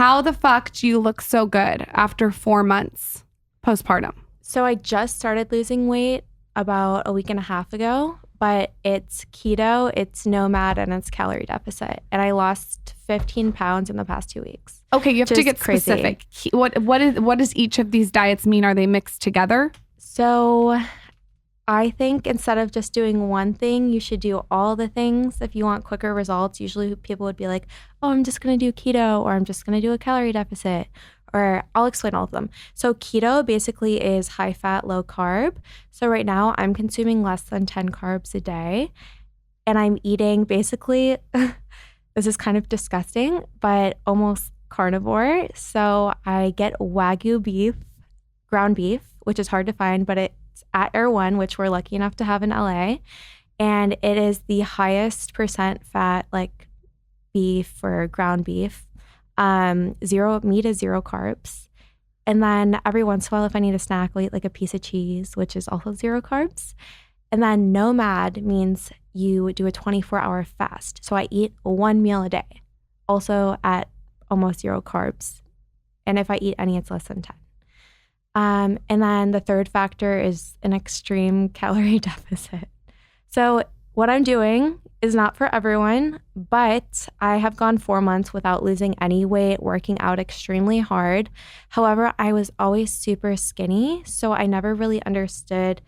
How the fuck do you look so good after 4 months postpartum? So I just started losing weight about a week and a half ago, but it's keto, it's nomad, and it's calorie deficit. And I lost 15 pounds in the past 2 weeks. Okay, you have to get crazy. specific. What does each of these diets mean? Are they mixed together? So I think instead of just doing one thing, you should do all the things if you want quicker results. Usually people would be like, oh, I'm just going to do keto, or I'm just going to do a calorie deficit, or I'll explain all of them. So keto basically is high fat, low carb. So right now I'm consuming less than 10 carbs a day, and I'm eating basically, this is kind of disgusting, but almost carnivore. So I get Wagyu beef, ground beef, which is hard to find, but it's at Air One, which we're lucky enough to have in LA. And it is the highest percent fat, like beef or ground beef. Zero meat is zero carbs. And then every once in a while, if I need a snack, I'll eat like a piece of cheese, which is also zero carbs. And then nomad means you do a 24-hour fast. So I eat one meal a day, also at almost zero carbs. And if I eat any, it's less than 10. And then the third factor is an extreme calorie deficit. So what I'm doing is not for everyone, but I have gone 4 months without losing any weight, working out extremely hard. However, I was always super skinny, so I never really understood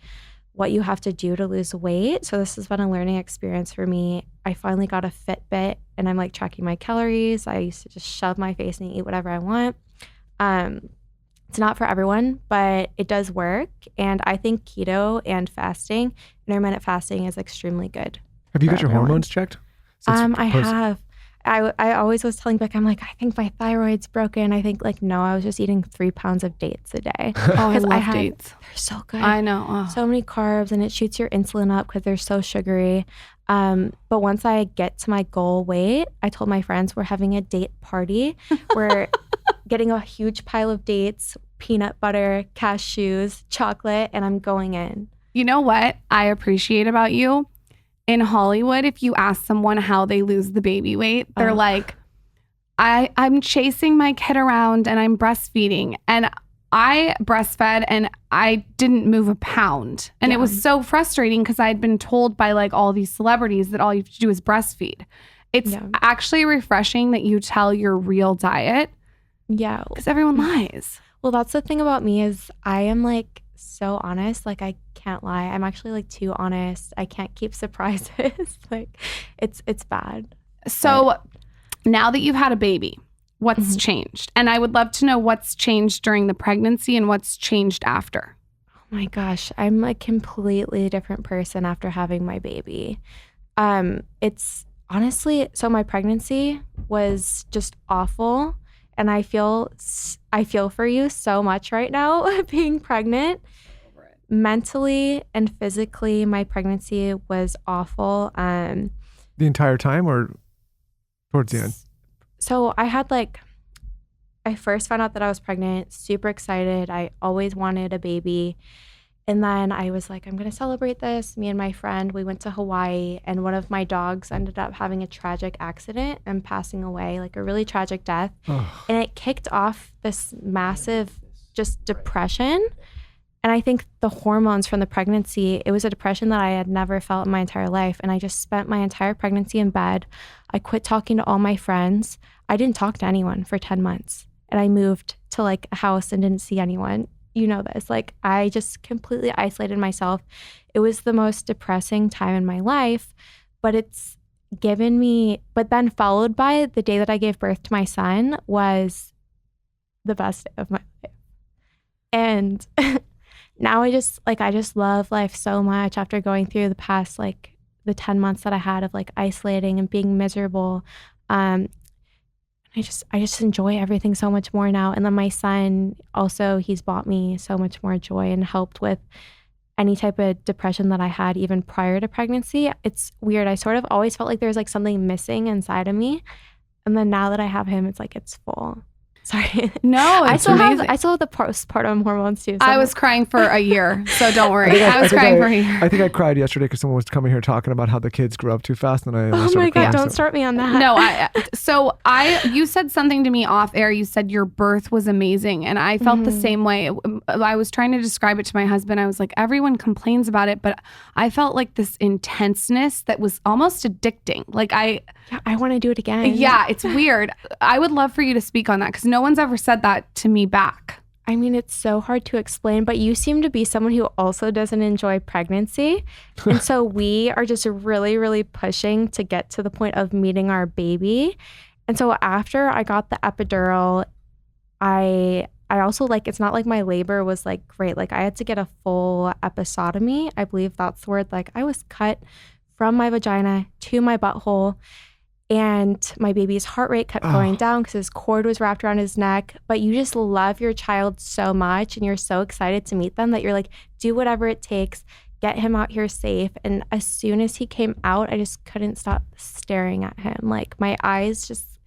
what you have to do to lose weight. So this has been a learning experience for me. I finally got a Fitbit, and I'm like tracking my calories. I used to just shove my face and eat whatever I want. It's not for everyone, but it does work. And I think keto and fasting, intermittent fasting, is extremely good. Have you got your hormones checked? I have. I always was telling Beck, I'm like, I think my thyroid's broken. I think like, no, I was just eating 3 pounds of dates a day. Oh, I love dates. They're so good. I know. Oh. So many carbs, and it shoots your insulin up because they're so sugary. But once I get to my goal weight, I told my friends we're having a date party. We're getting a huge pile of dates, peanut butter, cashews, chocolate, and I'm going in. You know what I appreciate about you? In Hollywood, if you ask someone how they lose the baby weight, they're like, I'm chasing my kid around and I'm breastfeeding. And I breastfed and I didn't move a pound. And it was so frustrating because I'd been told by like all these celebrities that all you have to do is breastfeed. It's actually refreshing that you tell your real diet. Yeah. Because everyone lies. Well, that's the thing about me is I am like so honest. Like I can't lie. I'm actually like too honest. I can't keep surprises. Like it's bad. So now that you've had a baby, what's changed? And I would love to know what's changed during the pregnancy and what's changed after. Oh my gosh. I'm a completely different person after having my baby. It's honestly, so my pregnancy was just awful. And I feel for you so much right now being pregnant. Mentally and physically, my pregnancy was awful. The entire time or towards the end? So I had I first found out that I was pregnant, super excited. I always wanted a baby. And then I was like, I'm going to celebrate this. Me and my friend, we went to Hawaii, and one of my dogs ended up having a tragic accident and passing away, like a really tragic death. Oh. And it kicked off this massive just depression. And I think the hormones from the pregnancy, it was a depression that I had never felt in my entire life. And I just spent my entire pregnancy in bed. I quit talking to all my friends. I didn't talk to anyone for 10 months. And I moved to like a house and didn't see anyone. You know this. Like I just completely isolated myself. It was the most depressing time in my life, but it's given me, but then followed by the day that I gave birth to my son was the best day of my life. And now I just love life so much after going through the past, like the 10 months that I had of like isolating and being miserable. I just enjoy everything so much more now. And then my son also, he's brought me so much more joy and helped with any type of depression that I had even prior to pregnancy. It's weird. I sort of always felt like there was like something missing inside of me. And then now that I have him, it's like it's full. Sorry. No, I it's still amazing. have the postpartum hormones too. So I was crying for a year, so don't worry. I was crying for a year. I think I cried yesterday because someone was coming here talking about how the kids grew up too fast, and I oh started my crying, God, don't so. start me on that. No, you said something to me off air. You said your birth was amazing, and I felt the same way. I was trying to describe it to my husband. I was like, everyone complains about it, but I felt like this intenseness that was almost addicting. Like I want to do it again. Yeah, it's weird. I would love for you to speak on that because no one's ever said that to me back. I mean, it's so hard to explain, but you seem to be someone who also doesn't enjoy pregnancy. And so we are just really, really pushing to get to the point of meeting our baby. And so after I got the epidural, I also it's not like my labor was like great. Like I had to get a full episiotomy. I believe that's the word. Like I was cut from my vagina to my butthole. And my baby's heart rate kept going down because his cord was wrapped around his neck. But you just love your child so much and you're so excited to meet them that you're like, do whatever it takes, get him out here safe. And as soon as he came out, I just couldn't stop staring at him. Like my eyes just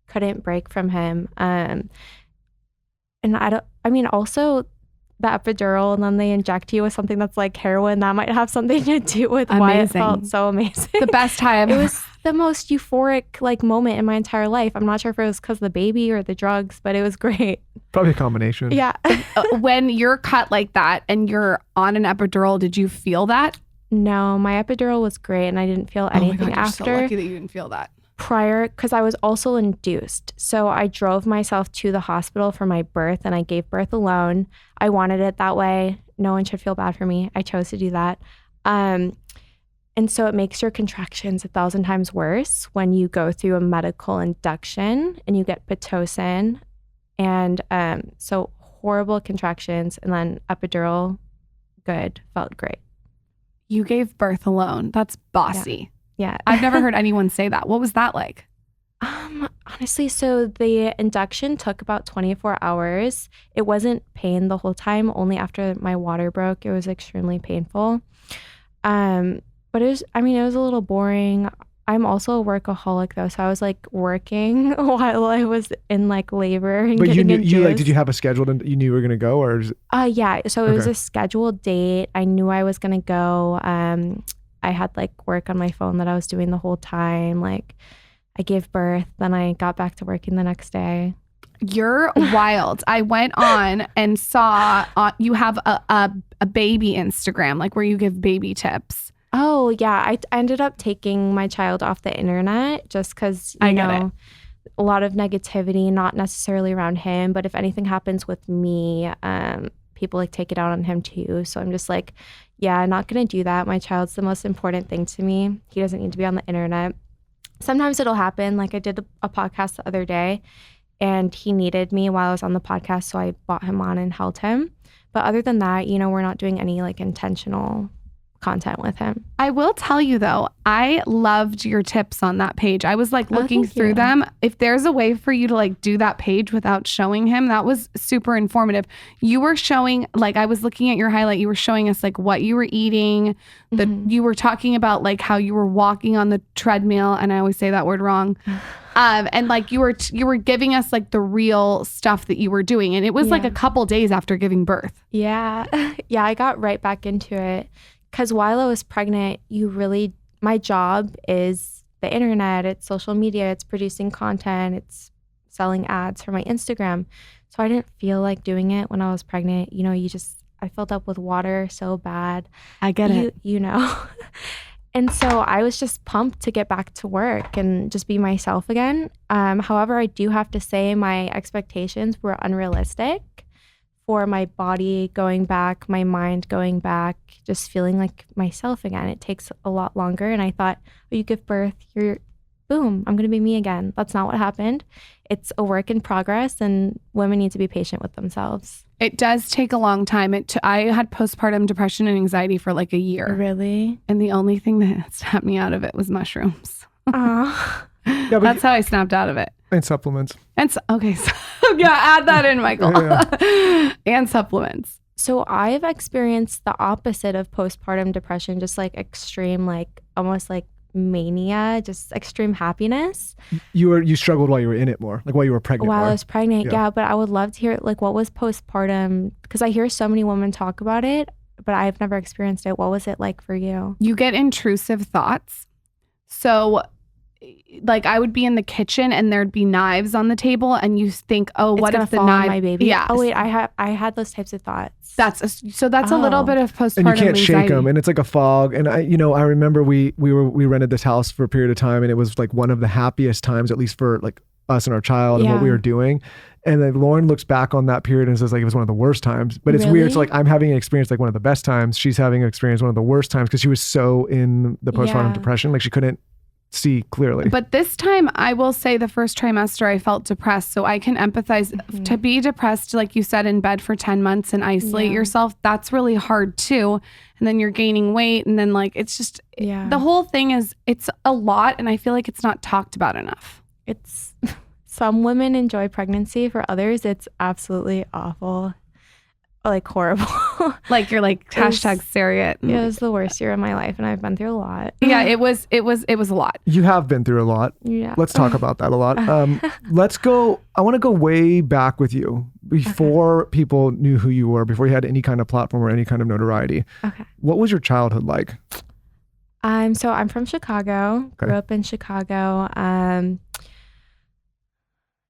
couldn't break from him. And also the epidural, and then they inject you with something that's like heroin. That might have something to do with why it felt so amazing. The best time. It was the most euphoric moment in my entire life. I'm not sure if it was because of the baby or the drugs, but it was great. Probably a combination. Yeah. When you're cut like that and you're on an epidural, did you feel that? No, my epidural was great and I didn't feel anything after. You're so lucky that you didn't feel that. Prior, because I was also induced. So I drove myself to the hospital for my birth and I gave birth alone. I wanted it that way. No one should feel bad for me. I chose to do that. And so it makes your contractions 1,000 times worse when you go through a medical induction and you get Pitocin. And so horrible contractions and then epidural, good, felt great. You gave birth alone. That's bossy. Yeah. I've never heard anyone say that. What was that like? Honestly, so the induction took about 24 hours. It wasn't pain the whole time. Only after my water broke, it was extremely painful. But it was a little boring. I'm also a workaholic though, so I was like working while I was in like labor and but getting did you have a schedule and you knew you were gonna go, or is it... Yeah. So it was a scheduled date. I knew I was gonna go. I had like work on my phone that I was doing the whole time. Like I gave birth, then I got back to working the next day. You're wild. I went on and saw you have a baby Instagram, like where you give baby tips. Oh yeah, I ended up taking my child off the internet just because you know a lot of negativity, not necessarily around him, but if anything happens with me, people like take it out on him too. So I'm just like, yeah, I'm not gonna do that. My child's the most important thing to me. He doesn't need to be on the internet. Sometimes it'll happen. Like I did a podcast the other day and he needed me while I was on the podcast, so I brought him on and held him. But other than that, we're not doing any like intentional content with him. I will tell you though, I loved your tips on that page. I was like looking through them. If there's a way for you to like do that page without showing him, that was super informative. You were showing, like I was looking at your highlight, you were showing us like what you were eating, you were talking about like how you were walking on the treadmill, and I always say that word wrong. And like you were giving us like the real stuff that you were doing, and it was like a couple days after giving birth. Yeah. Yeah, I got right back into it. Because while I was pregnant, my job is the internet, it's social media, it's producing content, it's selling ads for my Instagram. So I didn't feel like doing it when I was pregnant. I filled up with water so bad. I get it. And so I was just pumped to get back to work and just be myself again. However, I do have to say my expectations were unrealistic for my body going back, my mind going back, just feeling like myself again. It takes a lot longer. And I thought, you give birth, boom, I'm going to be me again. That's not what happened. It's a work in progress, and women need to be patient with themselves. It does take a long time. I had postpartum depression and anxiety for like a year. Really? And the only thing that snapped me out of it was mushrooms. Yeah, that's how I snapped out of it. And supplements. Okay. So, yeah, add that in, Michael. Yeah. And supplements. So I've experienced the opposite of postpartum depression, just like extreme, like almost like mania, just extreme happiness. You struggled while you were in it more, like while you were pregnant. While more. I was pregnant, yeah. But I would love to hear like what was postpartum, because I hear so many women talk about it, but I've never experienced it. What was it like for you? You get intrusive thoughts. So like I would be in the kitchen and there'd be knives on the table and you think, oh, what if the fall knife? on my baby? Yeah. Oh wait, I had those types of thoughts. That's a little bit of postpartum and you can't shake anxiety. them, and it's like a fog. And I remember we rented this house for a period of time, and it was like one of the happiest times, at least for like us and our child and what we were doing. And then Lauren looks back on that period and says like it was one of the worst times. But it's weird. It's like I'm having an experience like one of the best times. She's having an experience one of the worst times because she was so in the postpartum depression, like she couldn't see clearly. But this time, I will say the first trimester, I felt depressed. So I can empathize. To be depressed, like you said, in bed for 10 months and isolate yourself, that's really hard too. And then you're gaining weight. And then like, it's just, the whole thing is, it's a lot. And I feel like it's not talked about enough. It's, some women enjoy pregnancy. For others, it's absolutely awful. Like horrible. Like you're like hashtag Sarah. It was the worst year of my life and I've been through a lot. Yeah, it was a lot. You have been through a lot. Yeah. Let's talk about that a lot. I want to go way back with you before people knew who you were, before you had any kind of platform or any kind of notoriety. Okay. What was your childhood like? So I'm from Chicago. Grew up in Chicago.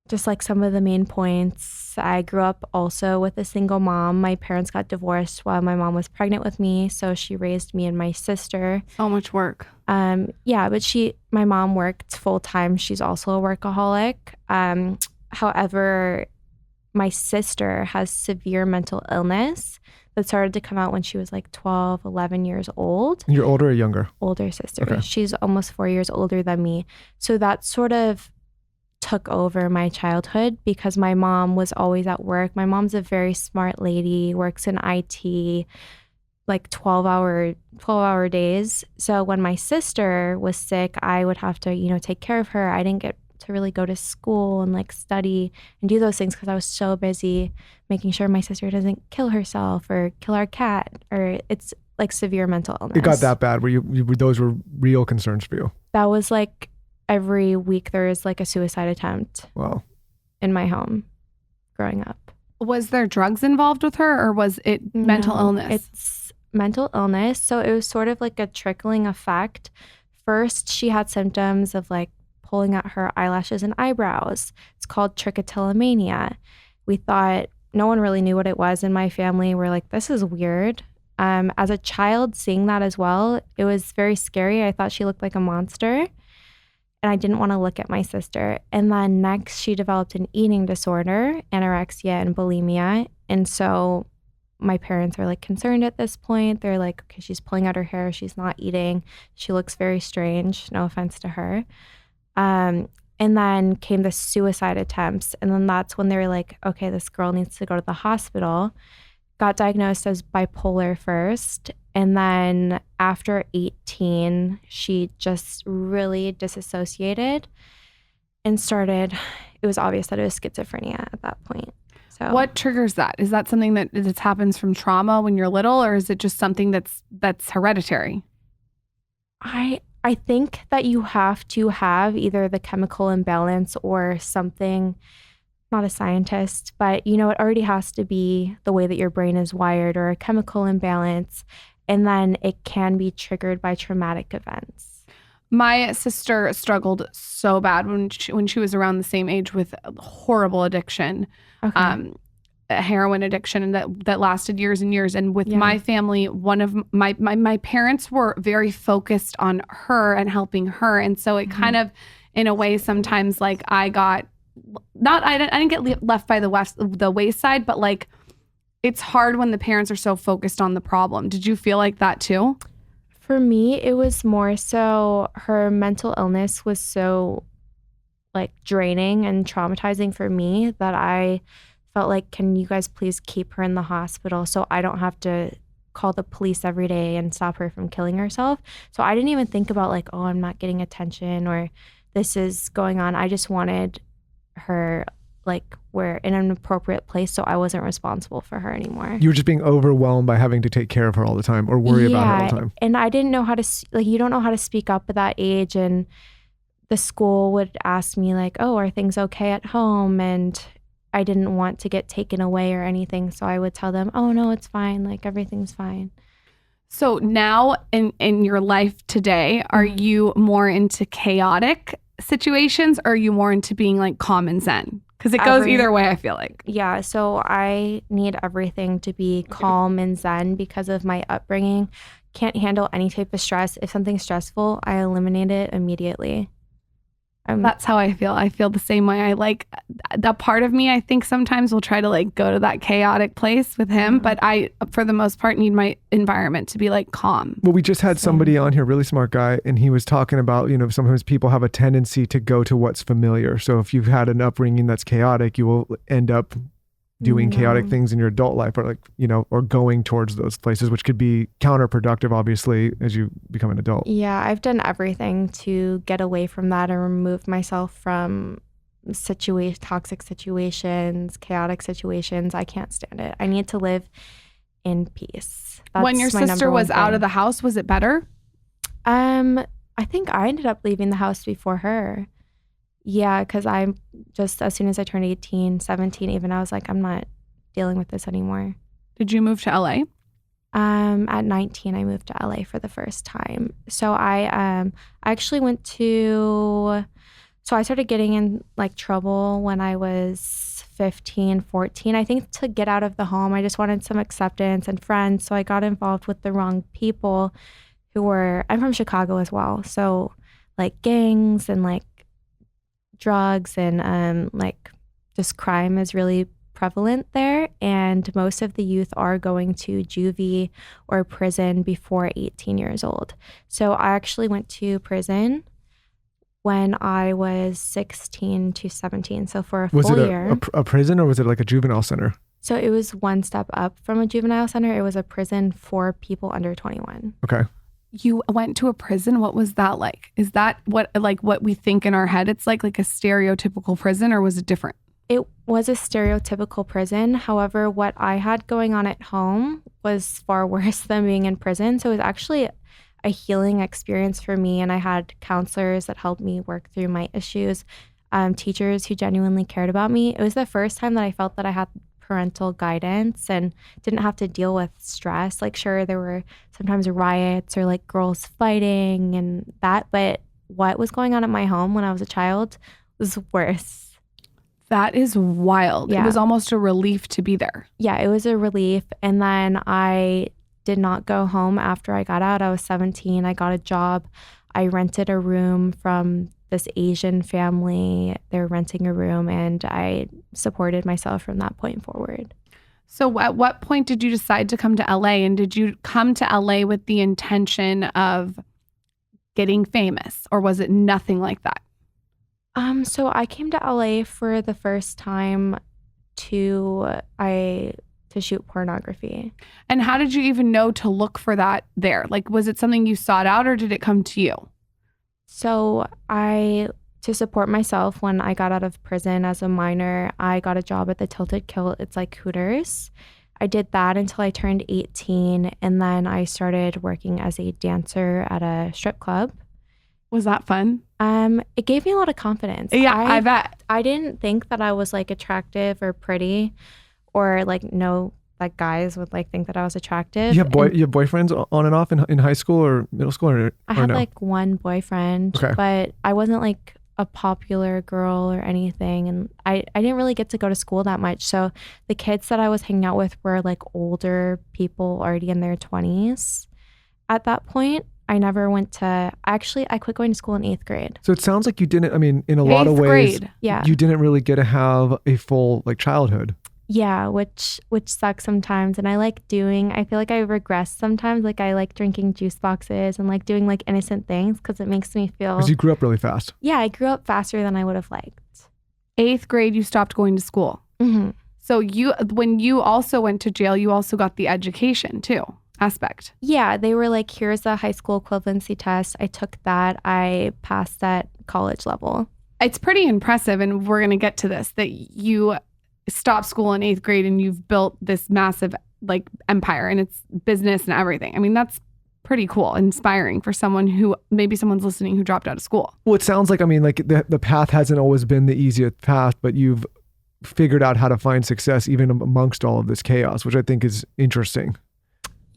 Just like some of the main points, I grew up also with a single mom. My parents got divorced while my mom was pregnant with me, so she raised me and my sister. So much work. Yeah, but my mom worked full time. She's also a workaholic. However, my sister has severe mental illness that started to come out when she was like 12, 11 years old. And you're older or younger? Older sister. Okay. She's almost 4 years older than me. So that sort of took over my childhood because my mom was always at work. My mom's a very smart lady, works in IT, like 12-hour days. So when my sister was sick, I would have to, take care of her. I didn't get to really go to school and like study and do those things because I was so busy making sure my sister doesn't kill herself or kill our cat, or it's like severe mental illness. It got that bad where those were real concerns for you? That was like every week there is like a suicide attempt. Wow. In my home growing up. Was there drugs involved with her or was it mental illness? It's mental illness. So it was sort of like a trickling effect. First, she had symptoms of like pulling out her eyelashes and eyebrows. It's called trichotillomania. We thought, no one really knew what it was in my family. We're like, this is weird. As a child, seeing that as well, it was very scary. I thought she looked like a monster. And I didn't want to look at my sister. And then next, she developed an eating disorder, anorexia and bulimia. And so my parents are like concerned at this point. They're like, okay, she's pulling out her hair. She's not eating. She looks very strange. No offense to her. And then came the suicide attempts. And then that's when they were like, okay, this girl needs to go to the hospital. Got diagnosed as bipolar first. And then after 18, she just really disassociated and started, it was obvious that it was schizophrenia at that point. So what triggers that? Is that something that happens from trauma when you're little, or is it just something that's hereditary? I think that you have to have either the chemical imbalance or something. Not a scientist, but it already has to be the way that your brain is wired or a chemical imbalance. And then it can be triggered by traumatic events. My sister struggled so bad when she was around the same age with a horrible addiction, a heroin addiction, and that lasted years and years. And with my family, one of my parents were very focused on her and helping her. And so it kind of, in a way, sometimes like I didn't get left by the wayside, but like it's hard when the parents are so focused on the problem. Did you feel like that too? For me, it was more so her mental illness was so like draining and traumatizing for me that I felt like, can you guys please keep her in the hospital so I don't have to call the police every day and stop her from killing herself? So I didn't even think about like, oh, I'm not getting attention or this is going on. I just wanted her were in an appropriate place, so I wasn't responsible for her anymore. You were just being overwhelmed by having to take care of her all the time or worry about her all the time. And I didn't know how to, you don't know how to speak up at that age. And the school would ask me like, oh, are things okay at home? And I didn't want to get taken away or anything. So I would tell them, oh, no, it's fine. Like, everything's fine. So now in your life today, are you more into chaotic situations or are you more into being like calm and zen? Because it goes either way, I feel like. Yeah, so I need everything to be calm and zen because of my upbringing. Can't handle any type of stress. If something's stressful, I eliminate it immediately. That's how I feel. I feel the same way. I like that part of me, I think sometimes will try to like go to that chaotic place with him, but I, for the most part, need my environment to be like calm. Well, we just had somebody on here, really smart guy, and he was talking about, sometimes people have a tendency to go to what's familiar. So if you've had an upbringing that's chaotic, you will end up doing chaotic things in your adult life or or going towards those places, which could be counterproductive, obviously, as you become an adult. Yeah, I've done everything to get away from that and remove myself from toxic situations, chaotic situations. I can't stand it. I need to live in peace. That's when your sister was out of the house, was it better? I think I ended up leaving the house before her. Yeah, because I'm just, as soon as I turned 18, 17 even, I was like, I'm not dealing with this anymore. Did you move to LA? At 19, I moved to LA for the first time. So I actually so I started getting in like trouble when I was 15, 14. I think to get out of the home, I just wanted some acceptance and friends. So I got involved with the wrong people I'm from Chicago as well. So like gangs and like drugs and like just crime is really prevalent there, and most of the youth are going to juvie or prison before 18 years old. So I actually went to prison when I was 16 to 17, so for a full year. Was it a prison or was it like a juvenile center? So it was one step up from a juvenile center. It was a prison for people under 21. Okay. You went to a prison. What was that like? Is that what we think in our head? It's like a stereotypical prison, or was it different? It was a stereotypical prison. However, what I had going on at home was far worse than being in prison. So it was actually a healing experience for me. And I had counselors that helped me work through my issues, teachers who genuinely cared about me. It was the first time that I felt that I had parental guidance and didn't have to deal with stress. Like, sure, there were sometimes riots or like girls fighting and that, but what was going on at my home when I was a child was worse. That is wild. Yeah. It was almost a relief to be there. Yeah, it was a relief. And then I did not go home after I got out. I was 17. I got a job. I rented a room from this Asian family. They were renting a room, and I supported myself from that point forward. So at what point did you decide to come to LA? And did you come to LA with the intention of getting famous, or was it nothing like that? So I came to LA for the first time to shoot pornography. And how did you even know to look for that there? Like, was it something you sought out, or did it come to you? So to support myself, when I got out of prison as a minor, I got a job at the Tilted Kilt. It's like Hooters. I did that until I turned 18. And then I started working as a dancer at a strip club. Was that fun? It gave me a lot of confidence. Yeah, I bet. I didn't think that I was like attractive or pretty, or like like guys would like think that I was attractive. You have boyfriends on and off in high school or middle school, or I had no? like one boyfriend, okay, but I wasn't like a popular girl or anything, and I didn't really get to go to school that much. So the kids that I was hanging out with were like older people already in their 20s. At that point, I never went to, I quit going to school in 8th grade. So it sounds like you didn't, I mean, in a lot of ways, yeah, you didn't really get to have a full like childhood. Yeah, which sucks sometimes. And I feel like I regress sometimes. Like I like drinking juice boxes and like doing like innocent things because it makes me feel. Because you grew up really fast. Yeah, I grew up faster than I would have liked. 8th grade, you stopped going to school. Mm-hmm. So when you also went to jail, you also got the education too aspect. Yeah, they were like, here's a high school equivalency test. I took that. I passed at college level. it's pretty impressive, and we're going to get to this, that you stopped school in 8th grade and you've built this massive like empire, and it's business and everything. I mean, that's pretty cool, inspiring for someone who, maybe someone's listening who dropped out of school. Well, it sounds like, I mean, like the path hasn't always been the easiest path, but you've figured out how to find success even amongst all of this chaos, which I think is interesting.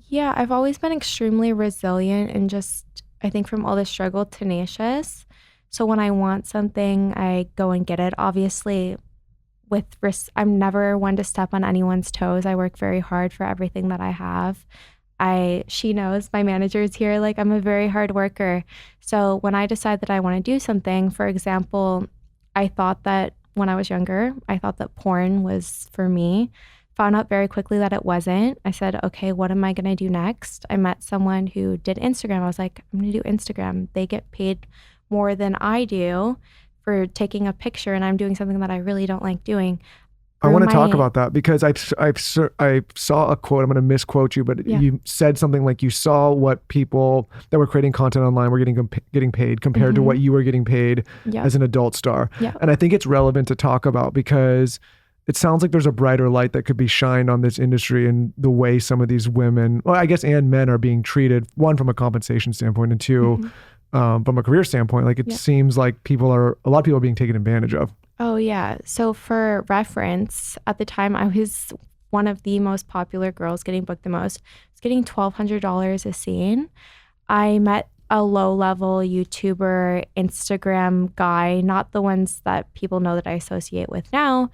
Yeah, I've always been extremely resilient and just, I think from all the struggle, tenacious. So when I want something, I go and get it. Obviously, with risk, I'm never one to step on anyone's toes. I work very hard for everything that I have. She knows, my manager is here, like I'm a very hard worker. So when I decide that I want to do something, for example, I thought that when I was younger, I thought that porn was for me. Found out very quickly that it wasn't. I said, okay, what am I going to do next? I met someone who did Instagram. I was like, I'm going to do Instagram. They get paid more than I do for taking a picture, and I'm doing something that I really don't like doing. I want to talk about that because I saw a quote. I'm going to misquote you, but you said something like you saw what people that were creating content online were getting paid compared to what you were getting paid as an adult star. And I think it's relevant to talk about because it sounds like there's a brighter light that could be shined on this industry and the way some of these women, well, I guess, and men are being treated, one, from a compensation standpoint, and two, from a career standpoint. Like it seems like a lot of people are being taken advantage of. Oh, yeah. So for reference, at the time, I was one of the most popular girls getting booked the most. I was getting $1,200 a scene. I met a low-level YouTuber, Instagram guy, not the ones that people know that I associate with now.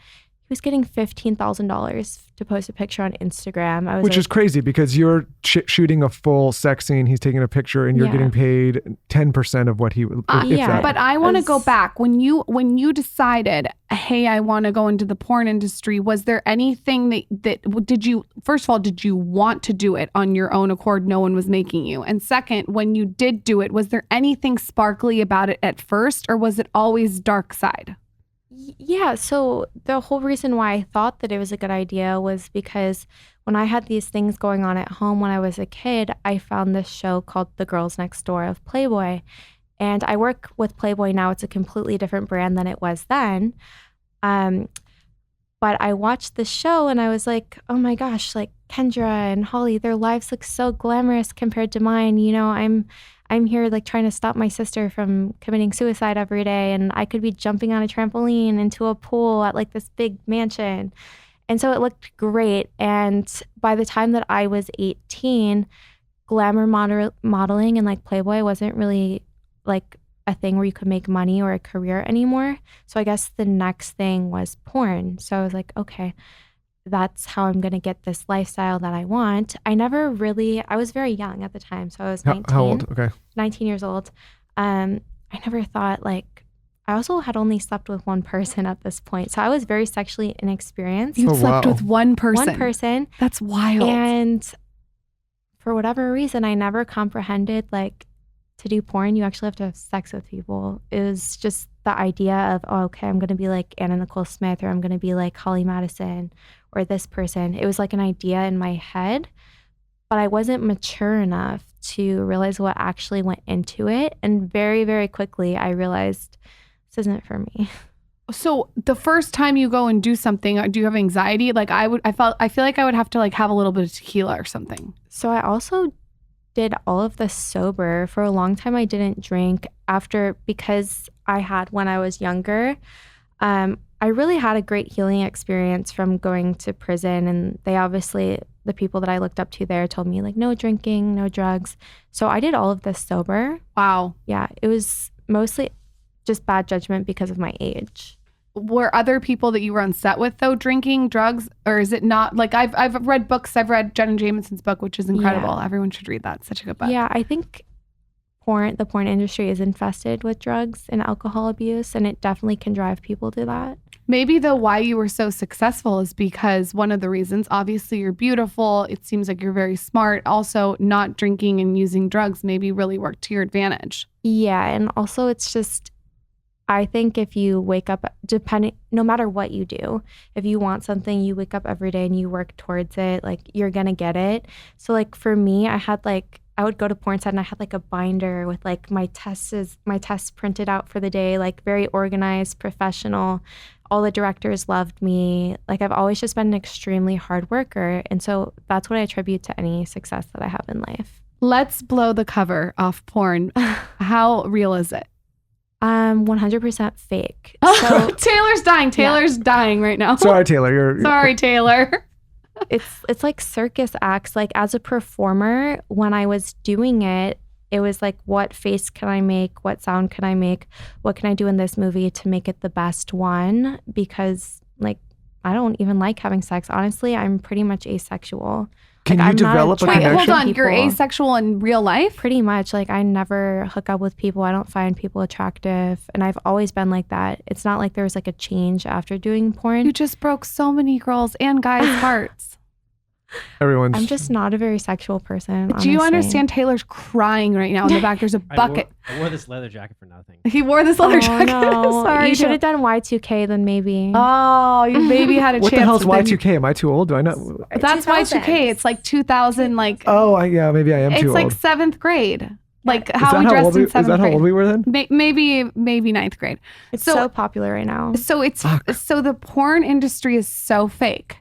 He was getting $15,000 to post a picture on Instagram. Which is crazy because you're shooting a full sex scene. He's taking a picture and you're getting paid 10% of what he would. But I want to go back. When you decided, hey, I want to go into the porn industry, was there anything that did you, first of all, did you want to do it on your own accord? No one was making you. And second, when you did do it, was there anything sparkly about it at first, or was it always dark side? Yeah, so the whole reason why I thought that it was a good idea was because when I had these things going on at home when I was a kid, I found this show called The Girls Next Door of Playboy. And I work with Playboy now. It's a completely different brand than it was then. But I watched the show and I was like, oh my gosh, like Kendra and Holly, their lives look so glamorous compared to mine. You know, I'm here like trying to stop my sister from committing suicide every day, and I could be jumping on a trampoline into a pool at like this big mansion. And so it looked great. And by the time that I was 18, glamour modeling and like Playboy wasn't really like a thing where you could make money or a career anymore. So I guess the next thing was porn. So I was like, okay, that's how I'm going to get this lifestyle that I want. I was very young at the time. So I was 19. How old? Okay. 19 years old. I never thought I also had only slept with one person at this point. So I was very sexually inexperienced. You slept with one person? One person. That's wild. And for whatever reason, I never comprehended to do porn, you actually have to have sex with people. It was just the idea of, oh, okay, I'm going to be like Anna Nicole Smith, or I'm going to be like Holly Madison, or this person. It was like an idea in my head, but I wasn't mature enough to realize what actually went into it. And very, very quickly, I realized this isn't for me. So the first time you go and do something, do you have anxiety? I feel like I would have to have a little bit of tequila or something. So I also did all of this sober. For a long time, I didn't drink because I had when I was younger. I really had a great healing experience from going to prison, and they obviously, the people that I looked up to there told me no drinking, no drugs. So I did all of this sober. Wow. Yeah, it was mostly just bad judgment because of my age. Were other people that you were on set with though drinking drugs, or is it not? I've read books. I've read Jenna Jameson's book, which is incredible. Yeah. Everyone should read that. It's such a good book. Yeah, I think the porn industry is infested with drugs and alcohol abuse, and it definitely can drive people to that. Maybe though why you were so successful is because one of the reasons, obviously you're beautiful. It seems like you're very smart. Also, not drinking and using drugs maybe really worked to your advantage. Yeah, and also it's just, I think if you wake up, no matter what you do, if you want something, you wake up every day and you work towards it, you're going to get it. So for me, I I would go to porn set and I had like a binder with like my tests printed out for the day, like very organized, professional. All the directors loved me. Like I've always just been an extremely hard worker. And so that's what I attribute to any success that I have in life. Let's blow the cover off porn. How real is it? 100% fake. So Taylor's dying. Taylor's dying right now. Sorry, Taylor. Sorry, Taylor. It's like circus acts. Like as a performer, when I was doing it, it was like, what face can I make? What sound can I make? What can I do in this movie to make it the best one? Because like, I don't even like having sex. Honestly, I'm pretty much asexual. Can like, you I'm develop a Wait, connection? hold on. You're asexual in real life? Pretty much. Like I never hook up with people. I don't find people attractive. And I've always been like that. It's not like there was like a change after doing porn. You just broke so many girls' and guys' hearts. I'm just not a very sexual person. Do you understand? Taylor's crying right now in the back. There's a bucket. I wore this leather jacket for nothing. He wore this leather jacket. No. Sorry. You should have done Y2K then maybe. Oh, you maybe had a What chance. the hell's Y2K? Am I too old? Do I know? That's Y2K. It's like 2000. Like Yeah, maybe I am too it's like old. 7th grade. Like Is how that we how dressed old in we- 7th grade. Is that how old we were then? Maybe 9th grade. It's so popular right now. So so the porn industry is so fake.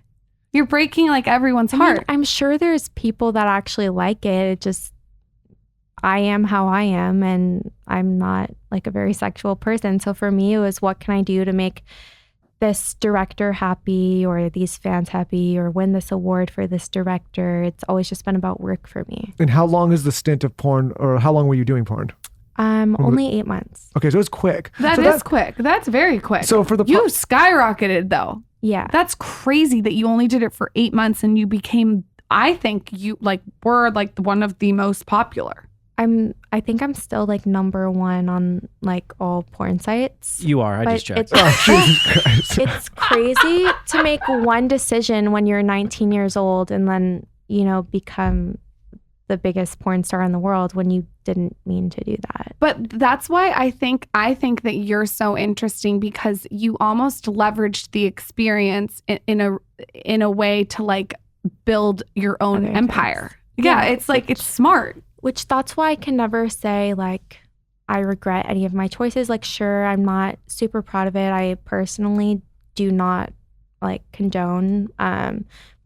You're breaking like everyone's heart. I'm sure there's people that actually like it. It just, I am how I am, and I'm not like a very sexual person. So for me, it was, what can I do to make this director happy, or these fans happy, or win this award for this director? It's always just been about work for me. And how long is the stint of porn, or how long were you doing porn? Only 8 months. Okay, so it's quick. That is quick. That's very quick. So for the you skyrocketed though. Yeah. That's crazy that you only did it for 8 months and you became, I think you like were like one of the most popular. I think I'm still like number 1 on like all porn sites. You are. I just checked. Jesus Christ. It's crazy to make one decision when you're 19 years old and then, become the biggest porn star in the world when you didn't mean to do that. But that's why I think that you're so interesting, because you almost leveraged the experience in a way to like build your own empire. Yeah, it's like, it's smart. Which that's why I can never say like I regret any of my choices. Like, sure, I'm not super proud of it. I personally do not like condone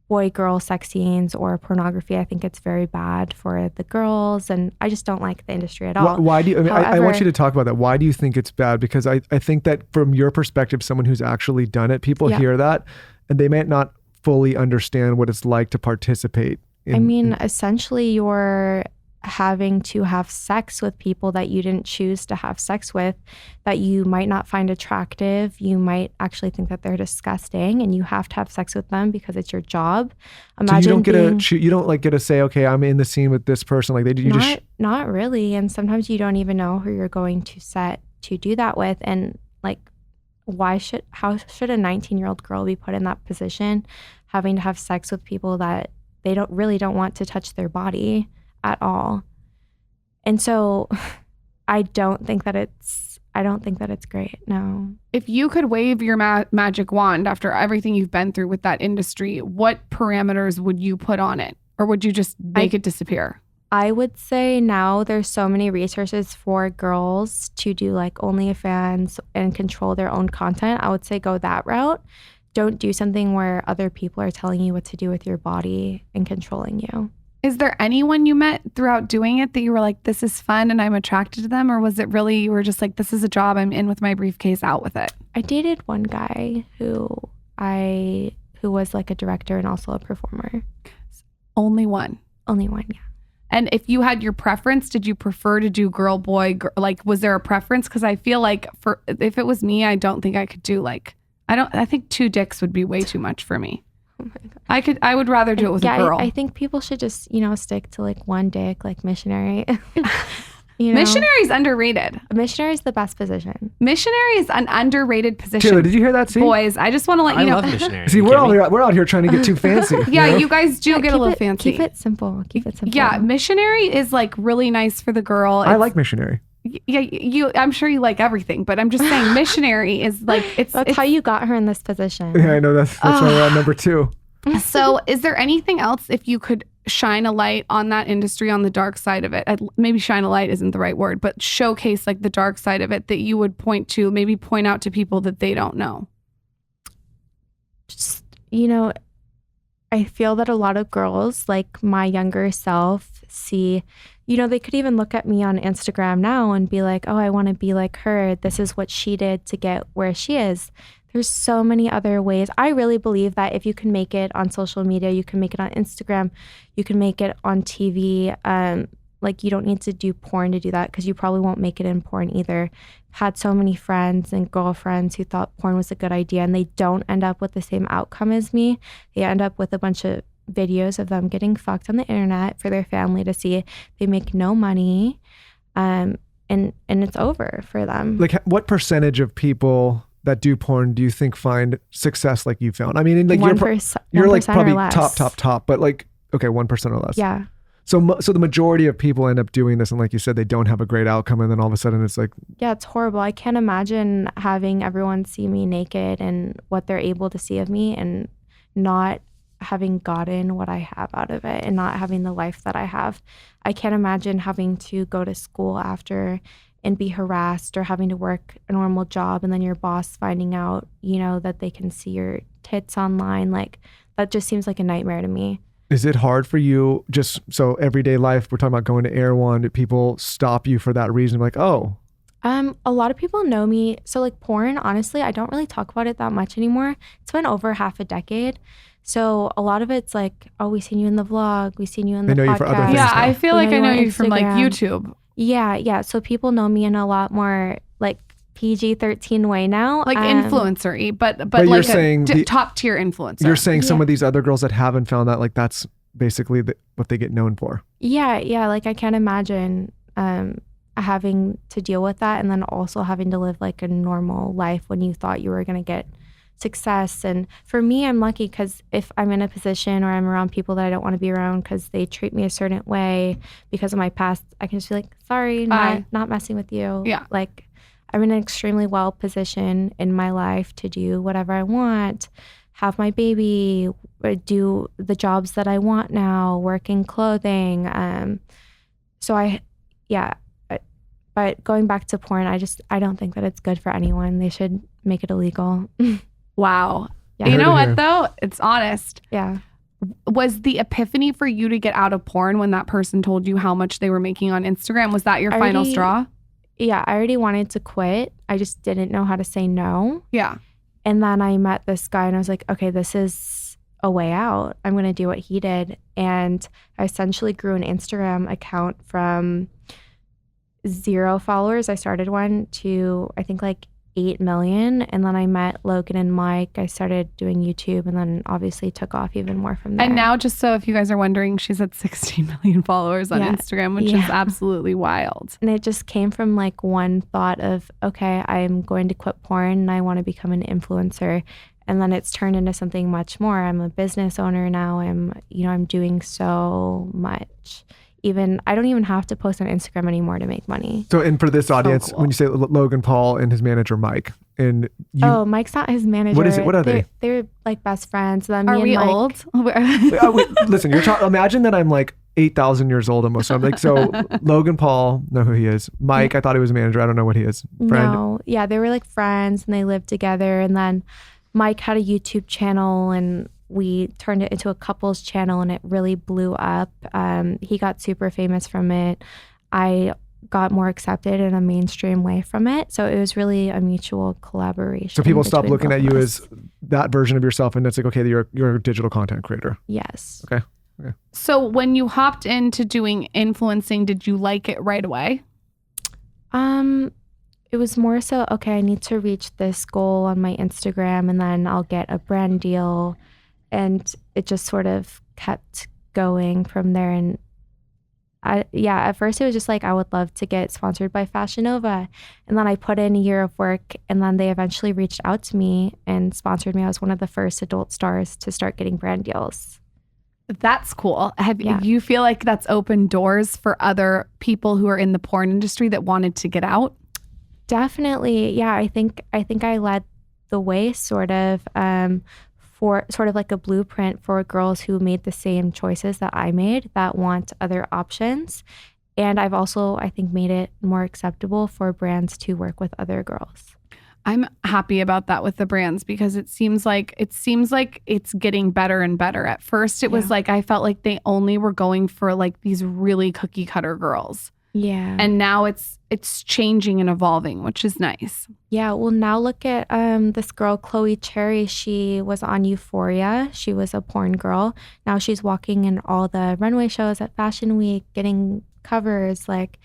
boy-girl sex scenes or pornography. I think it's very bad for the girls, and I just don't like the industry at all. Why do you, However, I want you to talk about that. Why do you think it's bad? Because I think that from your perspective, someone who's actually done it, people hear that and they might not fully understand what it's like to participate. Essentially you're having to have sex with people that you didn't choose to have sex with, that you might not find attractive. You might actually think that they're disgusting, and you have to have sex with them because it's your job. Imagine so you don't get to say, okay, I'm in the scene with this person. Like not really. And sometimes you don't even know who you're going to set to do that with. And like, how should a 19-year-old girl be put in that position, having to have sex with people that they don't want to touch their body at all? And so I don't think that it's great. No. If you could wave your magic wand after everything you've been through with that industry, what parameters would you put on it? Or would you just make it disappear? I would say now there's so many resources for girls to do like OnlyFans and control their own content. I would say go that route. Don't do something where other people are telling you what to do with your body and controlling you. Is there anyone you met throughout doing it that you were like, this is fun and I'm attracted to them? Or was it really, you were just like, this is a job, I'm in with my briefcase, out with it? I dated one guy who was like a director and also a performer. Only one? Only one, yeah. And if you had your preference, did you prefer to do girl, boy, like, was there a preference? Because I feel like if it was me, I don't think I could do like, I think 2 dicks would be way too much for me. Oh my God. I would rather do it with a girl. I think people should just, stick to like one dick, like missionary. Missionary is underrated. Missionary is the best position. Missionary is an underrated position. Taylor, did you hear that? See? Boys, I just want to let you know. I love missionary. See, we're out here trying to get too fancy. Yeah, you guys do get a little fancy. Keep it simple. Yeah, missionary is like really nice for the girl. I like missionary. Yeah, I'm sure you like everything, but I'm just saying missionary is like, That's how you got her in this position. Yeah, I know that's why we're at number 2. So is there anything else, if you could shine a light on that industry, on the dark side of it? Maybe shine a light isn't the right word, but showcase like the dark side of it that you would point to, maybe point out to people that they don't know? Just, I feel that a lot of girls, like my younger self, see, they could even look at me on Instagram now and be like, oh, I want to be like her. This is what she did to get where she is. There's so many other ways. I really believe that if you can make it on social media, you can make it on Instagram, you can make it on TV. Like you don't need to do porn to do that because you probably won't make it in porn either. I've had so many friends and girlfriends who thought porn was a good idea and they don't end up with the same outcome as me. They end up with a bunch of videos of them getting fucked on the internet for their family to see. They make no money, and it's over for them. Like what percentage of people that do porn do you think find success like you found? I mean, like you're like probably top, but like, okay, 1% or less. Yeah. So the majority of people end up doing this, and like you said, they don't have a great outcome, and then all of a sudden it's like, yeah, it's horrible. I can't imagine having everyone see me naked and what they're able to see of me and not having gotten what I have out of it and not having the life that I have. I can't imagine having to go to school after and be harassed or having to work a normal job and then your boss finding out, that they can see your tits online. Like that just seems like a nightmare to me. Is it hard for you just so everyday life, we're talking about going to Air One, do people stop you for that reason? Like, oh. A lot of people know me. So like porn, honestly, I don't really talk about it that much anymore. It's been over half a decade. So a lot of it's like, oh, we seen you in the vlog. We seen you in the podcast. They know you for other things Yeah, now. I feel like I know you from like YouTube. Yeah. So people know me in a lot more like PG-13 way now. Like influencer-y, but you're like saying a top tier influencer. You're saying some of these other girls that haven't found that, like that's basically what they get known for. Yeah. Like I can't imagine having to deal with that and then also having to live like a normal life when you thought you were going to get success. And for me, I'm lucky because if I'm in a position or I'm around people that I don't want to be around because they treat me a certain way because of my past, I can just be like, sorry, not messing with you. Yeah. Like I'm in an extremely well position in my life to do whatever I want, have my baby, do the jobs that I want now, work in clothing. But going back to porn, I don't think that it's good for anyone. They should make it illegal. Wow. Yeah. You know what though? It's honest. Yeah. Was the epiphany for you to get out of porn when that person told you how much they were making on Instagram? Was that your final straw? Yeah, I already wanted to quit. I just didn't know how to say no. Yeah. And then I met this guy and I was like, okay, this is a way out. I'm going to do what he did. And I essentially grew an Instagram account from 0 followers. I started one to, I think like 8 million. And then I met Logan and Mike. I started doing YouTube and then obviously took off even more from there. And now, just so if you guys are wondering, she's at 16 million followers on Instagram, which is absolutely wild. And it just came from like one thought of, okay, I'm going to quit porn and I want to become an influencer. And then it's turned into something much more. I'm a business owner now. I'm doing so much. I don't even have to post on Instagram anymore to make money. So, and for this audience, when you say Logan Paul and his manager Mike, and Mike's not his manager. What is it? What are they? They're like best friends. Then are we old? Listen, imagine that I'm like 8,000 years old almost. So I'm like, so Logan Paul, know who he is. Mike, I thought he was a manager. I don't know what he is. Friend. No, yeah, they were like friends and they lived together. And then Mike had a YouTube channel and we turned it into a couples channel and it really blew up. He got super famous from it. I got more accepted in a mainstream way from it. So it was really a mutual collaboration. So people stopped looking at you as that version of yourself and it's like, okay, you're a digital content creator. Yes. Okay. So when you hopped into doing influencing, did you like it right away? It was more so, okay, I need to reach this goal on my Instagram and then I'll get a brand deal. And it just sort of kept going from there. And at first it was just like, I would love to get sponsored by Fashion Nova. And then I put in a year of work and then they eventually reached out to me and sponsored me. I was one of the first adult stars to start getting brand deals. That's cool. You feel like that's opened doors for other people who are in the porn industry that wanted to get out? Definitely. Yeah, I think I led the way sort of for sort of like a blueprint for girls who made the same choices that I made that want other options. And I've also, I think, made it more acceptable for brands to work with other girls. I'm happy about that with the brands because it seems like it's getting better and better. At first, it was like I felt like they only were going for like these really cookie cutter girls. Yeah. And now it's changing and evolving, which is nice. Yeah. Well, now look at this girl, Chloe Cherry. She was on Euphoria. She was a porn girl. Now she's walking in all the runway shows at Fashion Week, getting covers. Like,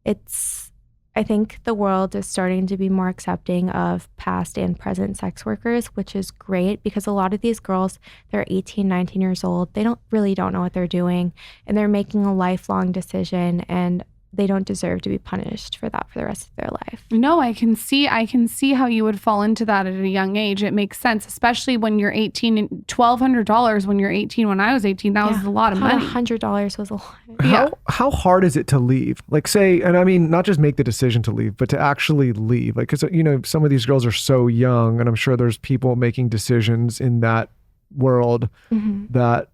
I think the world is starting to be more accepting of past and present sex workers, which is great because a lot of these girls, they're 18, 19 years old. They don't know what they're doing, and they're making a lifelong decision, and they don't deserve to be punished for that for the rest of their life. No, I can see how you would fall into that at a young age. It makes sense, especially when you're 18 and $1,200 when you're 18. When I was 18, that was a lot of money. $100 was a lot. How hard is it to leave? Like say, and I mean, not just make the decision to leave, but to actually leave. Like, cause some of these girls are so young, and I'm sure there's people making decisions in that world that,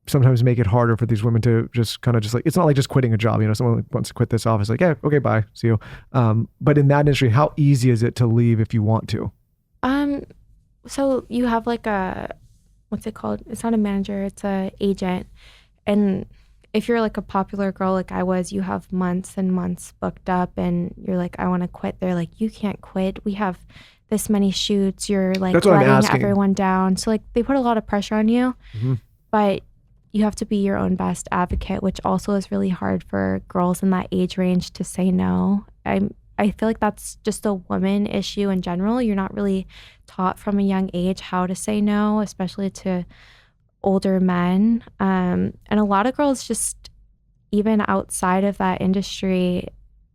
sometimes make it harder for these women to just kind of just like, it's not like just quitting a job. Someone wants to quit this office, like, yeah, okay, bye, see you. But in that industry, how easy is it to leave if you want to? So you have like what's it called? It's not a manager, it's a agent. And if you're like a popular girl like I was, you have months and months booked up and you're like, I want to quit. They're like, you can't quit. We have this many shoots. You're like letting everyone down. So like they put a lot of pressure on you, but you have to be your own best advocate, which also is really hard for girls in that age range to say no. I feel like that's just a woman issue in general. You're not really taught from a young age how to say no, especially to older men. And a lot of girls just, even outside of that industry,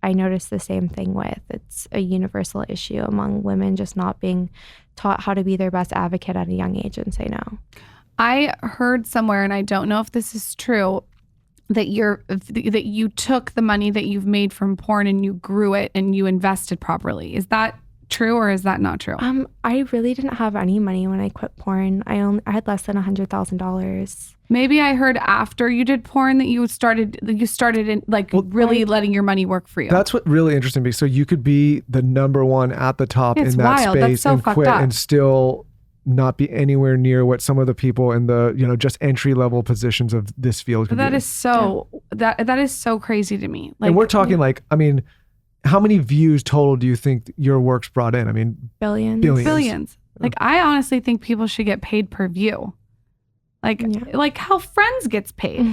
I noticed the same thing with. It's a universal issue among women just not being taught how to be their best advocate at a young age and say no. I heard somewhere, and I don't know if this is true, that you took the money that you've made from porn and you grew it and you invested properly. Is that true or is that not true? I really didn't have any money when I quit porn. I had less than $100,000. Maybe I heard after you did porn that you started in letting your money work for you. That's what really interesting because so you could be the number one at the top in that wild. space and quit and still not be anywhere near what some of the people in the just entry level positions of this field could that be. Is so that is so crazy to me. Like, and we're talking like, I mean, how many views total do you think your work's brought in? I mean, billions. Like, I honestly think people should get paid per view. Like how Friends gets paid.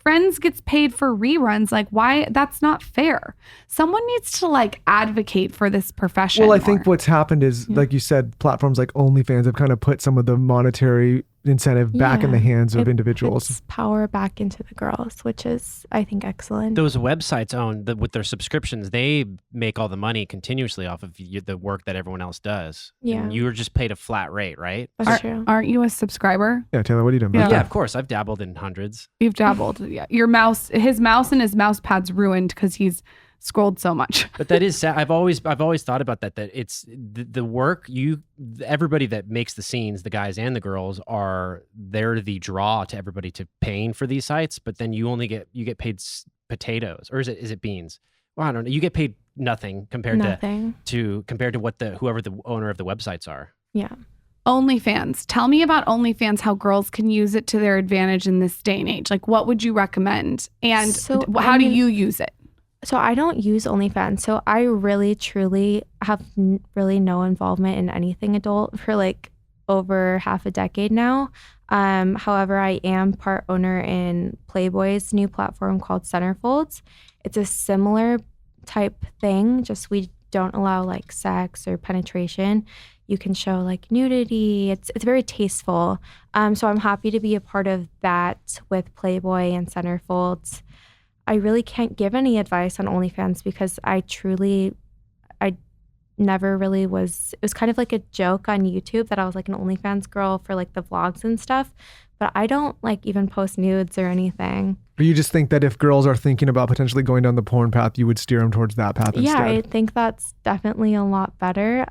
Friends gets paid for reruns. Like, why? That's not fair. Someone needs to like advocate for this profession. Well, I more. think what's happened is, like you said, platforms like OnlyFans have kind of put some of the monetary incentive back in the hands of individuals. It's power back into the girls, which is, I think, excellent. Those websites with their subscriptions, they make all the money continuously off of the work that everyone else does. Yeah. And you're just paid a flat rate, right? That's true. Aren't you a subscriber? Yeah, Taylor, what are you doing? Yeah, of course. I've dabbled in hundreds. You've dabbled. Yeah. His mouse and his mouse pad's ruined because he's scrolled so much. But that is sad. I've always thought about that it's the work everybody that makes the scenes, the guys and the girls, they're the draw to everybody to paying for these sites, but then you get paid potatoes, or is it beans? Well, I don't know. You get paid nothing compared to what whoever the owner of the websites are. Yeah. OnlyFans. Tell me about OnlyFans, how girls can use it to their advantage in this day and age. Like, what would you recommend? And how do you use it? So I don't use OnlyFans. So I really, truly have really no involvement in anything adult for like over half a decade now. However, I am part owner in Playboy's new platform called Centerfolds. It's a similar type thing, just we don't allow like sex or penetration. You can show like nudity. It's very tasteful. So I'm happy to be a part of that with Playboy and Centerfolds. I really can't give any advice on OnlyFans because I never really was. It was kind of like a joke on YouTube that I was like an OnlyFans girl for like the vlogs and stuff. But I don't like even post nudes or anything. But you just think that if girls are thinking about potentially going down the porn path, you would steer them towards that path instead? Yeah, I think that's definitely a lot better.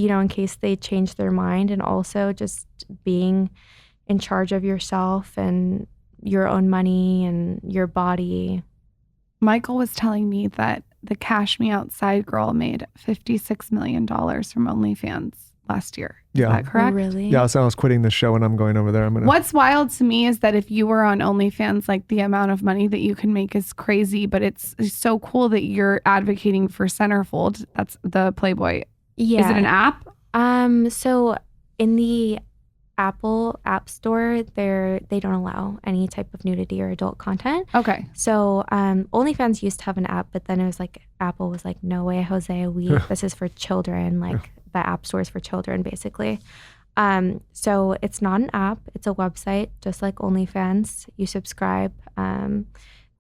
in case they change their mind, and also just being in charge of yourself and your own money and your body. Michael was telling me that the Cash Me Outside girl made $56 million from OnlyFans last year. Is that correct? Really? Yeah, so I was quitting the show and I'm going over there. What's wild to me is that if you were on OnlyFans, like the amount of money that you can make is crazy, but it's so cool that you're advocating for Centerfold. That's the Playboy. Yeah. Is it an app? So in the Apple App Store, they don't allow any type of nudity or adult content. Okay. So OnlyFans used to have an app, but then it was like Apple was like, no way, Jose, this is for children. Like the App Store is for children, basically. So it's not an app; it's a website, just like OnlyFans. You subscribe.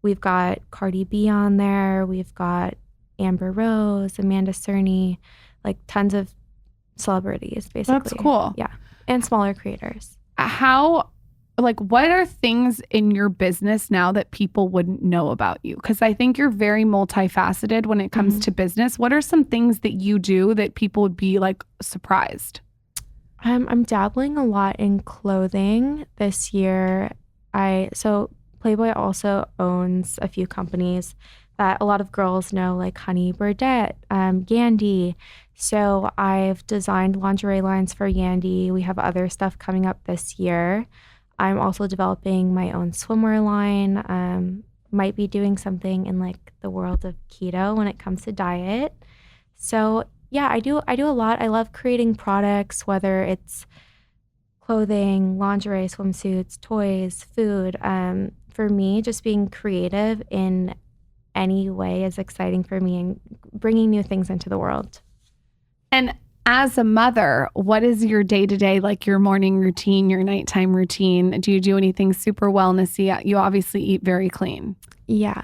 We've got Cardi B on there. We've got Amber Rose, Amanda Cerny, like tons of celebrities, basically. That's cool. Yeah. And smaller creators. What are things in your business now that people wouldn't know about you? Because I think you're very multifaceted when it comes to business. What are some things that you do that people would be like surprised? I'm dabbling a lot in clothing this year. So Playboy also owns a few companies that a lot of girls know, like Honey Burdette, Yandy. So I've designed lingerie lines for Yandy. We have other stuff coming up this year. I'm also developing my own swimwear line. Might be doing something in like the world of keto when it comes to diet. So yeah, I do a lot. I love creating products, whether it's clothing, lingerie, swimsuits, toys, food. For me, just being creative in any way is exciting for me, and bringing new things into the world. And as a mother, what is your day-to-day, like your morning routine, your nighttime routine? Do you do anything super wellnessy? You obviously eat very clean. Yeah.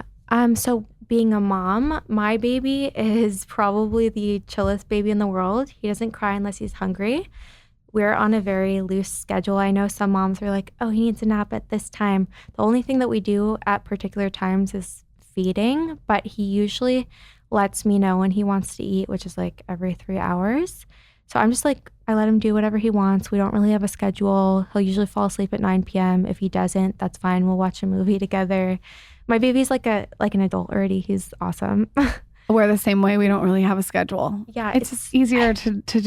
So being a mom, my baby is probably the chillest baby in the world. He doesn't cry unless he's hungry. We're on a very loose schedule. I know some moms are like, oh, he needs a nap at this time. The only thing that we do at particular times is feeding, but he usually lets me know when he wants to eat, which is like every 3 hours. So I'm just like, I let him do whatever he wants. We don't really have a schedule. He'll usually fall asleep at 9 p.m. If he doesn't, that's fine. We'll watch a movie together. My baby's like an adult already. He's awesome. We're the same way. We don't really have a schedule. Yeah. It's just easier to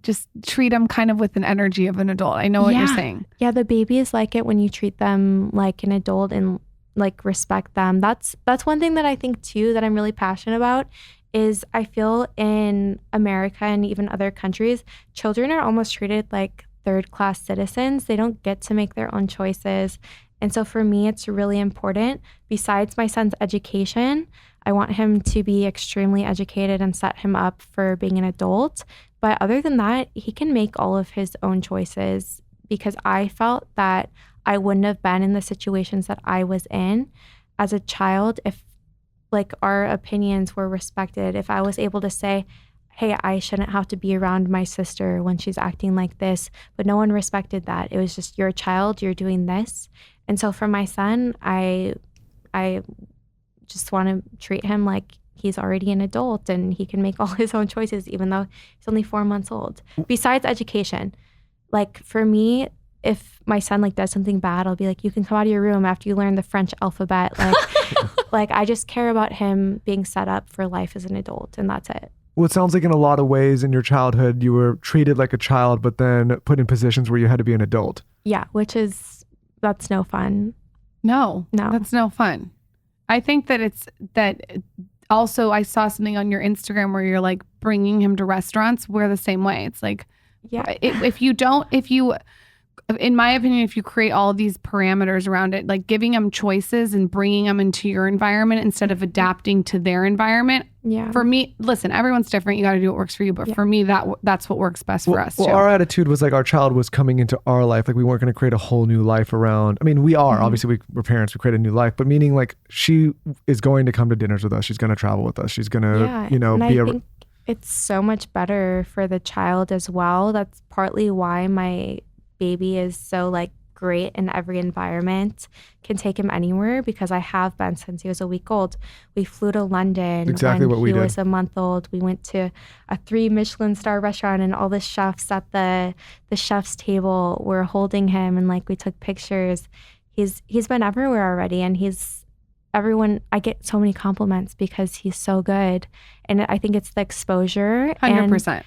just treat him kind of with an energy of an adult. I know what you're saying. Yeah, the babies like it when you treat them like an adult and like respect them. That's one thing that I think too that I'm really passionate about is I feel in America and even other countries, children are almost treated like third-class citizens. They don't get to make their own choices. And so for me, it's really important. Besides my son's education, I want him to be extremely educated and set him up for being an adult. But other than that, he can make all of his own choices, because I felt that I wouldn't have been in the situations that I was in as a child if like our opinions were respected. If I was able to say, hey, I shouldn't have to be around my sister when she's acting like this, but no one respected that. It was just, you're a child, you're doing this. And so for my son, I just want to treat him like he's already an adult and he can make all his own choices, even though he's only 4 months old. Besides education, like for me, if my son like does something bad, I'll be like, you can come out of your room after you learn the French alphabet. Like I just care about him being set up for life as an adult, and that's it. Well, it sounds like in a lot of ways in your childhood, you were treated like a child, but then put in positions where you had to be an adult. Yeah, that's no fun. No, that's no fun. I think that also I saw something on your Instagram where you're like bringing him to restaurants. We're the same way. It's like, yeah, in my opinion, if you create all of these parameters around it, like giving them choices and bringing them into your environment instead of adapting to their environment. Yeah. For me, listen, everyone's different. You got to do what works for you. But for me, that's what works best for us. Well, too. Our attitude was like our child was coming into our life. Like we weren't going to create a whole new life around. I mean, we are. Obviously, we're parents. We create a new life. But meaning like she is going to come to dinners with us. She's going to travel with us. She's going to, I think it's so much better for the child as well. That's partly why my baby is so like great in every environment, can take him anywhere, because I have been since he was a week old. We flew to London when he was a month old. We went to a 3 Michelin star restaurant, and all the chefs at the chef's table were holding him, and like we took pictures. He's been everywhere already, and I get so many compliments because he's so good. And I think it's the exposure. 100%. And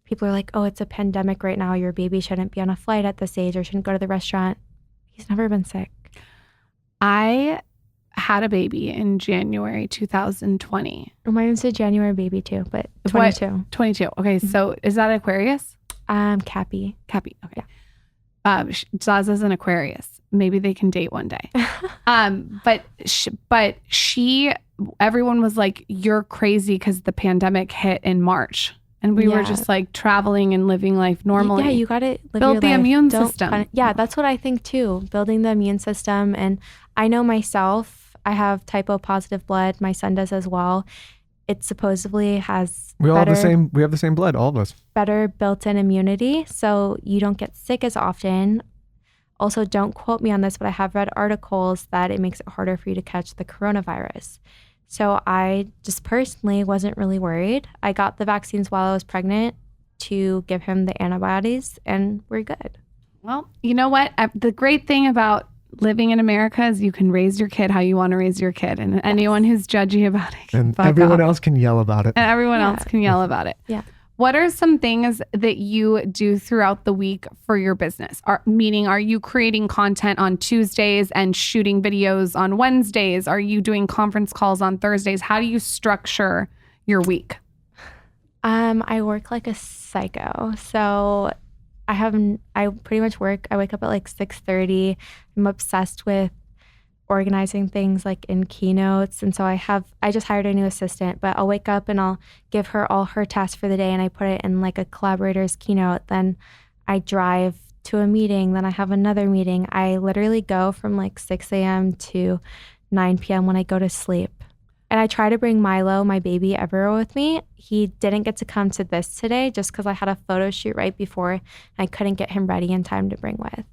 people are like, oh, it's a pandemic right now. Your baby shouldn't be on a flight at this age or shouldn't go to the restaurant. He's never been sick. I had a baby in January 2020. Mine's a January baby too, but 22. 22. Okay, so is that Aquarius? Cappy. Okay. Yeah. Zaza's an Aquarius. Maybe they can date one day. But everyone was like, you're crazy because the pandemic hit in March. And we were just like traveling and living life normally. Yeah, you got to build the immune system. Yeah, that's what I think too. Building the immune system. And I know myself, I have type O positive blood. My son does as well. It supposedly has we have the same blood, all of us. Better built-in immunity, so you don't get sick as often. Also, don't quote me on this, but I have read articles that it makes it harder for you to catch the coronavirus. So I just personally wasn't really worried. I got the vaccines while I was pregnant to give him the antibodies, and we're good. Well, you know what? The great thing about living in America is you can raise your kid how you want to raise your kid. And anyone who's judgy about it can and everyone else can yell about it. And everyone else can yell about it. Yeah. What are some things that you do throughout the week for your business? Meaning, are you creating content on Tuesdays and shooting videos on Wednesdays? Are you doing conference calls on Thursdays? How do you structure your week? I work like a psycho. So I pretty much I wake up at like 6:30. I'm obsessed with organizing things like in keynotes. And so I just hired a new assistant, but I'll wake up and I'll give her all her tasks for the day and I put it in like a collaborator's keynote. Then I drive to a meeting, then I have another meeting. I literally go from like 6 a.m. to 9 p.m. when I go to sleep. And I try to bring Milo, my baby, everywhere with me. He didn't get to come to this today just because I had a photo shoot right before and I couldn't get him ready in time to bring with.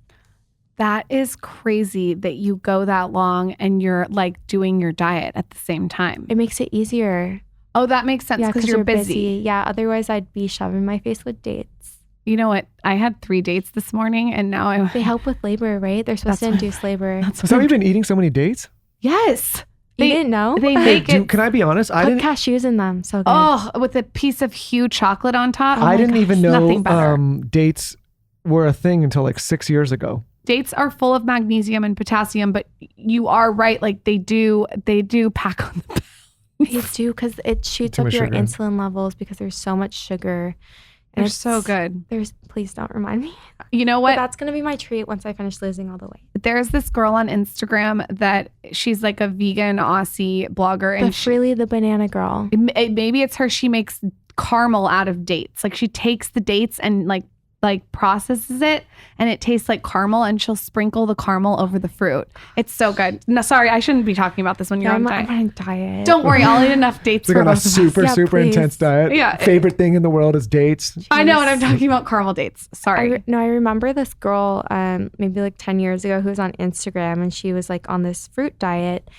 That is crazy that you go that long and you're like doing your diet at the same time. It makes it easier. Oh, that makes sense because you're busy. Yeah, otherwise I'd be shoving my face with dates. You know what? I had 3 dates this morning and now They help with labor, right? They're supposed to induce labor. So you've been eating so many dates? Yes. You didn't know? They make it. Can I be honest? I didn't. Put cashews in them. So good. Oh, with a piece of Hue chocolate on top. I didn't even know better. Dates were a thing until like 6 years ago. Dates are full of magnesium and potassium, but you are right. Like they do pack on the pounds. They do because it shoots up your insulin levels because there's so much sugar. They're so good. Please don't remind me. You know what? But that's going to be my treat once I finish losing all the weight. There's this girl on Instagram that she's like a vegan Aussie blogger. And Freely the banana girl. Maybe it's her. She makes caramel out of dates. Like she takes the dates and like processes it and it tastes like caramel and she'll sprinkle the caramel over the fruit. It's so good. No, sorry, I shouldn't be talking about this when you're on diet. I'm on diet. Don't worry, I'll eat enough dates for both of us. Super intense diet. Yeah. Favorite thing in the world is dates. Jeez. I know, and I'm talking about caramel dates. Sorry. I remember this girl maybe like 10 years ago who was on Instagram and she was like on this fruit diet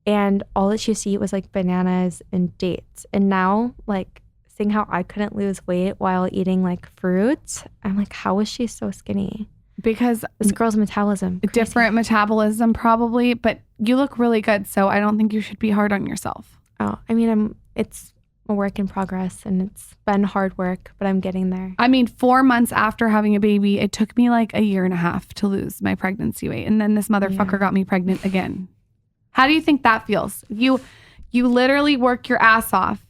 and all that she used to eat was like bananas and dates. And now like seeing how I couldn't lose weight while eating like fruits, I'm like, how is she so skinny? Because this girl's metabolism. Crazy. Different metabolism probably, but you look really good. So I don't think you should be hard on yourself. Oh, I mean, it's a work in progress and it's been hard work, but I'm getting there. I mean, 4 months after having a baby, it took me like a year and a half to lose my pregnancy weight. And then this motherfucker got me pregnant again. How do you think that feels? You literally work your ass off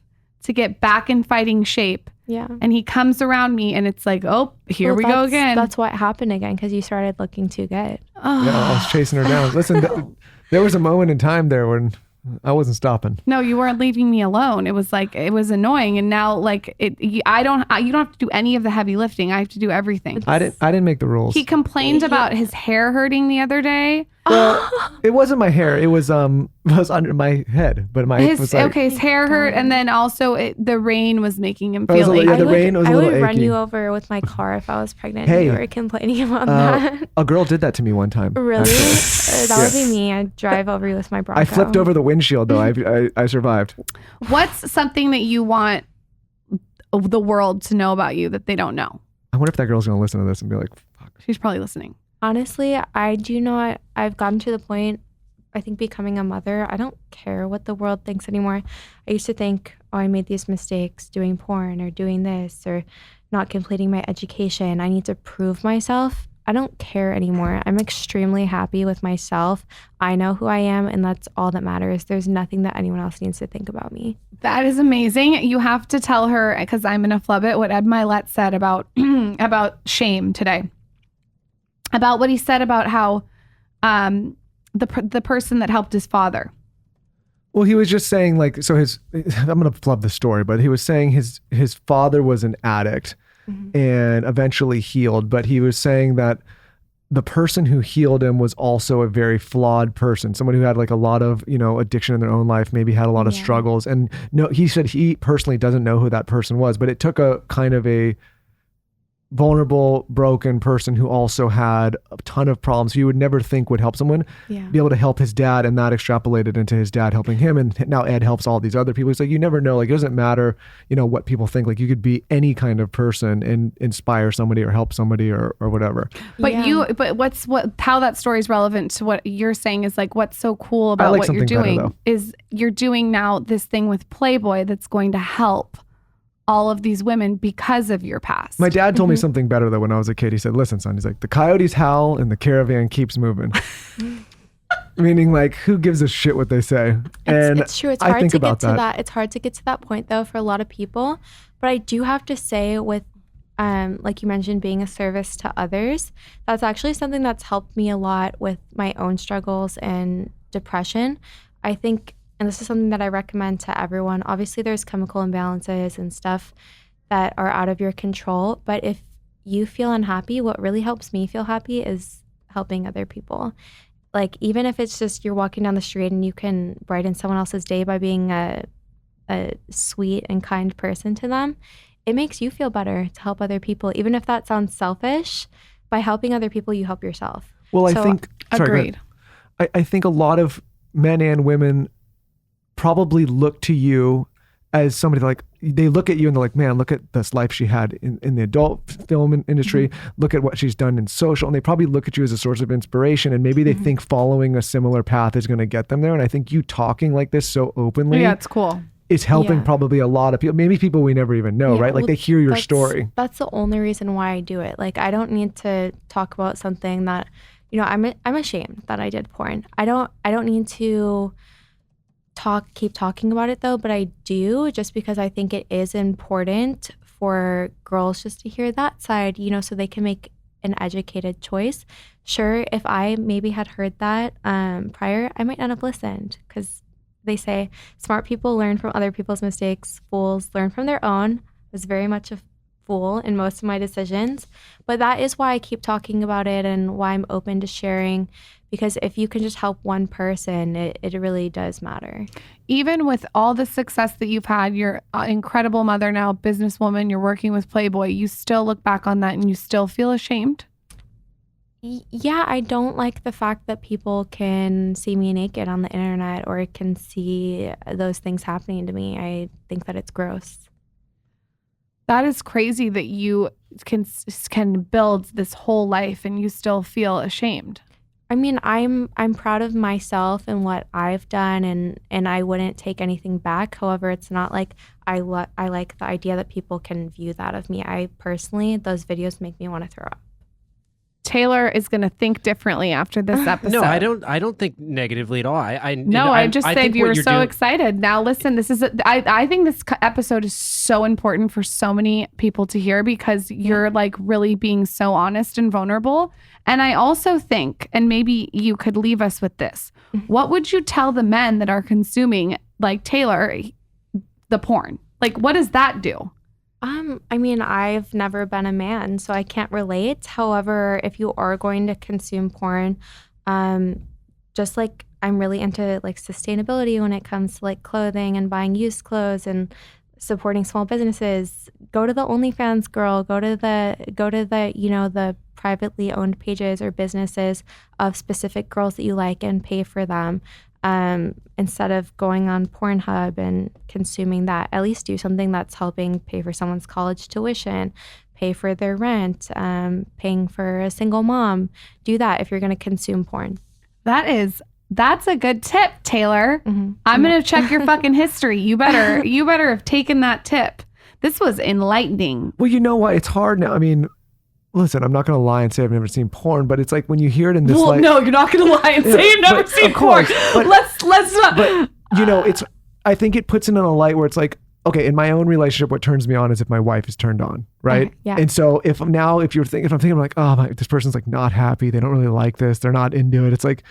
to get back in fighting shape. Yeah. And he comes around me and it's like, oh, here we go again. That's what happened again because you started looking too good. Oh. Yeah, I was chasing her down. Listen, there was a moment in time there when I wasn't stopping. No, you weren't leaving me alone. It was like, it was annoying. And now like you don't have to do any of the heavy lifting. I have to do everything. I didn't make the rules. He complained about his hair hurting the other day. Well, it wasn't my hair. It was under my head, but his hair hurt, and then also the rain was making him feel like the rain was a little I would run achy. you over with my car if I was pregnant and you were complaining about that. A girl did that to me one time. Really? That would be me. I'd drive over you with my Bronco. I flipped over the windshield though. I survived. What's something that you want the world to know about you that they don't know? I wonder if that girl's gonna listen to this and be like, fuck. She's probably listening. Honestly, I do not. I've gotten to the point, I think becoming a mother, I don't care what the world thinks anymore. I used to think, oh, I made these mistakes doing porn or doing this or not completing my education. I need to prove myself. I don't care anymore. I'm extremely happy with myself. I know who I am, and that's all that matters. There's nothing that anyone else needs to think about me. That is amazing. You have to tell her, because I'm going to flub it, what Ed Milet said about shame today. About what he said about how the person that helped his father. Well, he was just saying like, so I'm going to flub the story, but he was saying his father was an addict and eventually healed. But he was saying that the person who healed him was also a very flawed person, someone who had like a lot of, addiction in their own life, maybe had a lot of struggles. And no, he said he personally doesn't know who that person was, but it took a kind of a vulnerable, broken person who also had a ton of problems you would never think would help someone be able to help his dad, and that extrapolated into his dad helping him, and now Ed helps all these other people. It's like, you never know, like, it doesn't matter what people think, like you could be any kind of person and inspire somebody or help somebody or whatever. But how that story is relevant to what you're saying is like, what's so cool about what you're doing is you're doing now this thing with Playboy that's going to help all of these women because of your past. My dad told me something better though when I was a kid. He said, listen, son, he's like, the coyotes howl and the caravan keeps moving. Meaning like, who gives a shit what they say? It's true. It's hard to get to that. It's hard to get to that point though for a lot of people. But I do have to say with, like you mentioned, being a service to others, that's actually something that's helped me a lot with my own struggles and depression. I think, and this is something that I recommend to everyone. Obviously, there's chemical imbalances and stuff that are out of your control. But if you feel unhappy, what really helps me feel happy is helping other people. Like, even if it's just you're walking down the street and you can brighten someone else's day by being a sweet and kind person to them, it makes you feel better to help other people. Even if that sounds selfish, by helping other people, you help yourself. Well, I think, agreed. I think a lot of men and women probably look to you as somebody like, they look at you and they're like, man, look at this life she had in the adult film industry. Look at what she's done in social. And they probably look at you as a source of inspiration. And maybe they think following a similar path is going to get them there. And I think you talking like this so openly. Yeah, it's cool. Is helping probably a lot of people, maybe people we never even know, right? Like they hear your story. That's the only reason why I do it. Like, I don't need to talk about something that, I'm ashamed that I did porn. I don't need to keep talking about it though, but I do, just because I think it is important for girls just to hear that side, so they can make an educated choice. Sure, if I maybe had heard that prior, I might not have listened, because they say smart people learn from other people's mistakes, fools learn from their own. I was very much a fool in most of my decisions, but that is why I keep talking about it and why I'm open to sharing, because if you can just help one person, it really does matter. Even with all the success that you've had, you're an incredible mother now, businesswoman, you're working with Playboy, you still look back on that and you still feel ashamed? Yeah, I don't like the fact that people can see me naked on the internet or can see those things happening to me. I think that it's gross. That is crazy that you can build this whole life and you still feel ashamed. I mean, I'm proud of myself and what I've done, and I wouldn't take anything back. However, it's not like I like the idea that people can view that of me. I personally, those videos make me want to throw up. Taylor is going to think differently after this episode. No, I don't think negatively at all. I just said you were so excited. Now listen, I think this episode is so important for so many people to hear, because you're like really being so honest and vulnerable. And I also think, and maybe you could leave us with this, what would you tell the men that are consuming, like Taylor, the porn? Like, what does that do? I mean, I've never been a man, so I can't relate. However, if you are going to consume porn, just like I'm really into like sustainability when it comes to like clothing and buying used clothes and supporting small businesses. Go to the OnlyFans girl, go to the the privately owned pages or businesses of specific girls that you like and pay for them. Instead of going on Pornhub and consuming that, at least do something that's helping pay for someone's college tuition, pay for their rent, paying for a single mom. Do that if you're going to consume porn. That's a good tip, Taylor. I'm going to check your fucking history. You better have taken that tip. This was enlightening. Well, you know what? It's hard now. I mean, listen, I'm not going to lie and say I've never seen porn, but it's like when you hear it in this light. No, you're not going to lie and say you've never seen porn. Let's not. But, I think it puts it in a light where it's like, okay, in my own relationship, what turns me on is if my wife is turned on, right? Yeah. And so if I'm thinking like, oh, this person's like not happy, they don't really like this, they're not into it. It's like,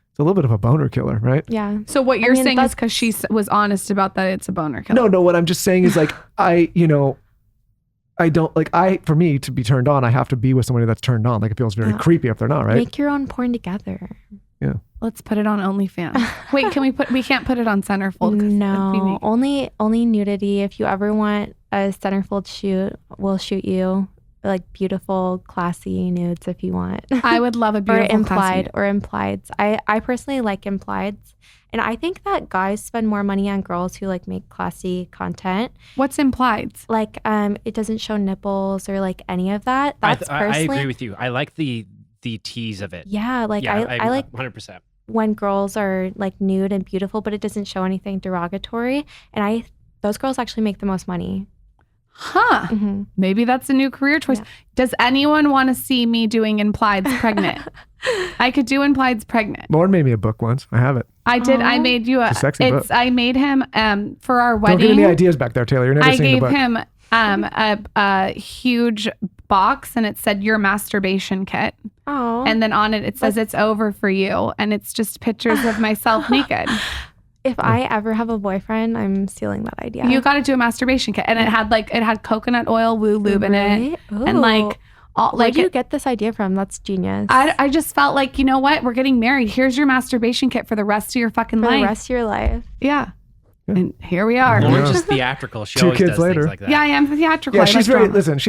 it's a little bit of a boner killer, right? Yeah. So what you're saying is because she was honest about that, it's a boner killer. No, what I'm just saying is like, for me to be turned on, I have to be with somebody that's turned on. Like it feels very creepy if they're not, right? Make your own porn together. Yeah. Let's put it on OnlyFans. Wait, we can't put it on Centerfold. No, only nudity. If you ever want a Centerfold shoot, we'll shoot you like beautiful, classy nudes if you want. I would love a beautiful or implieds. I personally like implieds. And I think that guys spend more money on girls who like make classy content. What's implieds? Like it doesn't show nipples or like any of that. That's I agree with you. I like the tease of it. Yeah, like I like 100%. When girls are like nude and beautiful, but it doesn't show anything derogatory. And those girls actually make the most money. Huh. Mm-hmm. Maybe that's a new career choice. Yeah. Does anyone want to see me doing implieds pregnant? I could do implieds pregnant. Lauren made me a book once. I have it. I did. I made you a sexy book. I made him for our wedding. Don't get any ideas back there, Taylor. You're never seeing the book. I gave him a huge box and it said your masturbation kit. Oh. And then on it says it's over for you, and it's just pictures of myself naked. If I ever have a boyfriend, I'm stealing that idea. You got to do a masturbation kit, and it had coconut oil, woo lube in it, and like all. Where did you get this idea from? That's genius. I just felt like, you know what? We're getting married. Here's your masturbation kit for the rest of your fucking life. For the rest of your life. Yeah. And here we are. Lauren's just theatrical. She always does things like that. Yeah, I am theatrical. Yeah, she's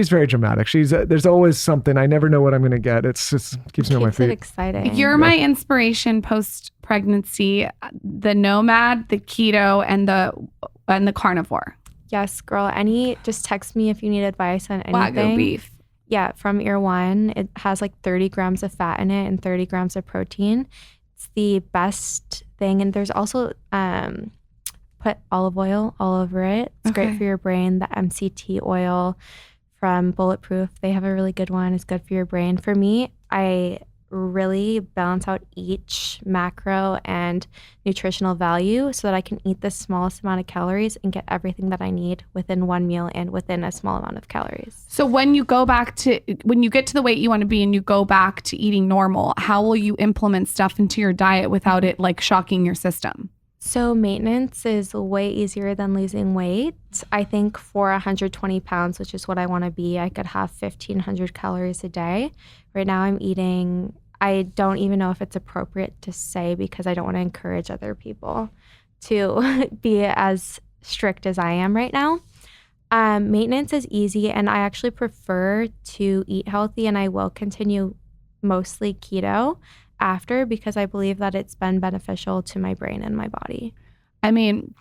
very dramatic. There's always something. I never know what I'm going to get. It's just keeps me on my feet. It exciting. You're my inspiration post-pregnancy, the nomad, the keto, and the carnivore. Yes, girl. Just text me if you need advice on anything. Wagyu beef. Yeah, from Ear One. It has like 30 grams of fat in it and 30 grams of protein. It's the best thing. And there's also put olive oil all over it. It's great for your brain. The MCT oil from Bulletproof, they have a really good one. It's good for your brain. For me, I really balance out each macro and nutritional value so that I can eat the smallest amount of calories and get everything that I need within one meal and within a small amount of calories. So when you get to the weight you want to be and you go back to eating normal, how will you implement stuff into your diet without it like shocking your system? So maintenance is way easier than losing weight. I think for 120 pounds, which is what I want to be, I could have 1,500 calories a day. Right now I'm eating, I don't even know if it's appropriate to say because I don't want to encourage other people to be as strict as I am right now. Maintenance is easy, and I actually prefer to eat healthy, and I will continue mostly keto after because I believe that it's been beneficial to my brain and my body. I mean,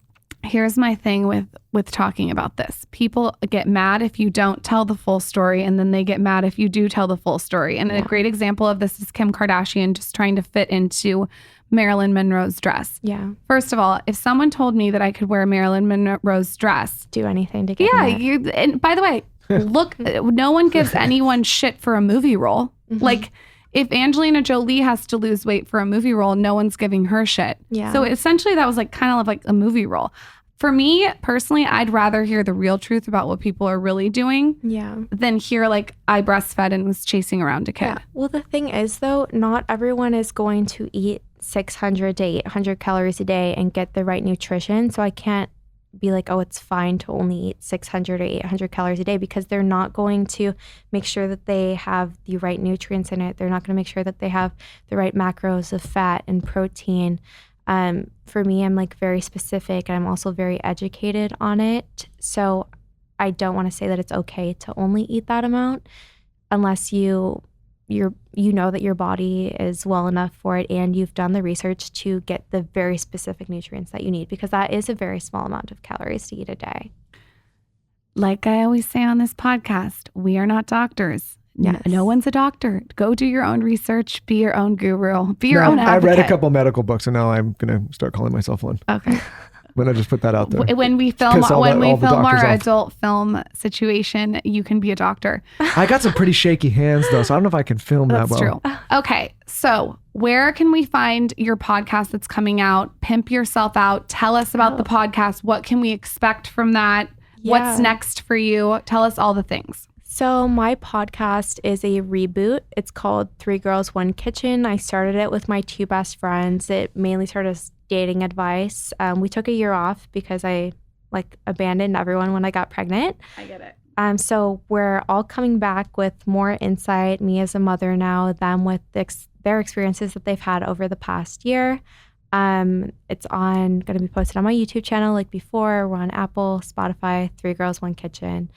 here's my thing with talking about this. People get mad if you don't tell the full story, and then they get mad if you do tell the full story. And a great example of this is Kim Kardashian just trying to fit into Marilyn Monroe's dress. Yeah. First of all, if someone told me that I could wear Marilyn Monroe's dress, do anything to get and by the way, look, no one gives anyone shit for a movie role. Mm-hmm. Like, if Angelina Jolie has to lose weight for a movie role, no one's giving her shit. Yeah. So essentially that was like kind of like a movie role. For me personally, I'd rather hear the real truth about what people are really doing than hear like I breastfed and was chasing around a kid. Yeah. Well, the thing is though, not everyone is going to eat 600 to 800 calories a day and get the right nutrition. So I can't be like, oh, it's fine to only eat 600 or 800 calories a day, because they're not going to make sure that they have the right nutrients in it. They're not going to make sure that they have the right macros of fat and protein. For me, I'm like very specific, and I'm also very educated on it. So I don't want to say that it's okay to only eat that amount unless you know that your body is well enough for it and you've done the research to get the very specific nutrients that you need, because that is a very small amount of calories to eat a day. Like I always say on this podcast, we are not doctors. Yes. No one's a doctor. Go do your own research. Be your own guru. Be your own advocate. I've read a couple medical books, and now I'm going to start calling myself one. Okay. I'm going to just put that out there. When we film our adult film situation, you can be a doctor. I got some pretty shaky hands, though, so I don't know if I can film that well. That's true. Okay. So where can we find your podcast that's coming out? Pimp Yourself Out. Tell us about the podcast. What can we expect from that? Yeah. What's next for you? Tell us all the things. So my podcast is a reboot. It's called 3 Girls, 1 Kitchen. I started it with my 2 best friends. It mainly started as dating advice. We took a year off because I abandoned everyone when I got pregnant. I get it. So we're all coming back with more insight, me as a mother now, them with their experiences that they've had over the past year. It's going to be posted on my YouTube channel like before. We're on Apple, Spotify, 3 Girls, 1 Kitchen.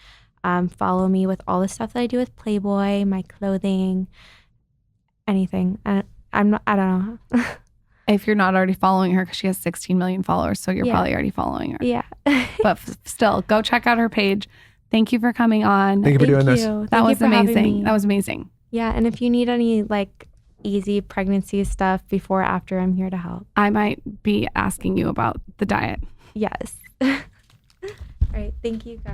Follow me with all the stuff that I do with Playboy, my clothing, anything. I don't know. If you're not already following her, because she has 16 million followers, so you're probably already following her. Yeah. But still, go check out her page. Thank you for coming on. Thank you for doing this. That was amazing. That was amazing. Yeah, and if you need any easy pregnancy stuff before or after, I'm here to help. I might be asking you about the diet. Yes. All right. Thank you, guys.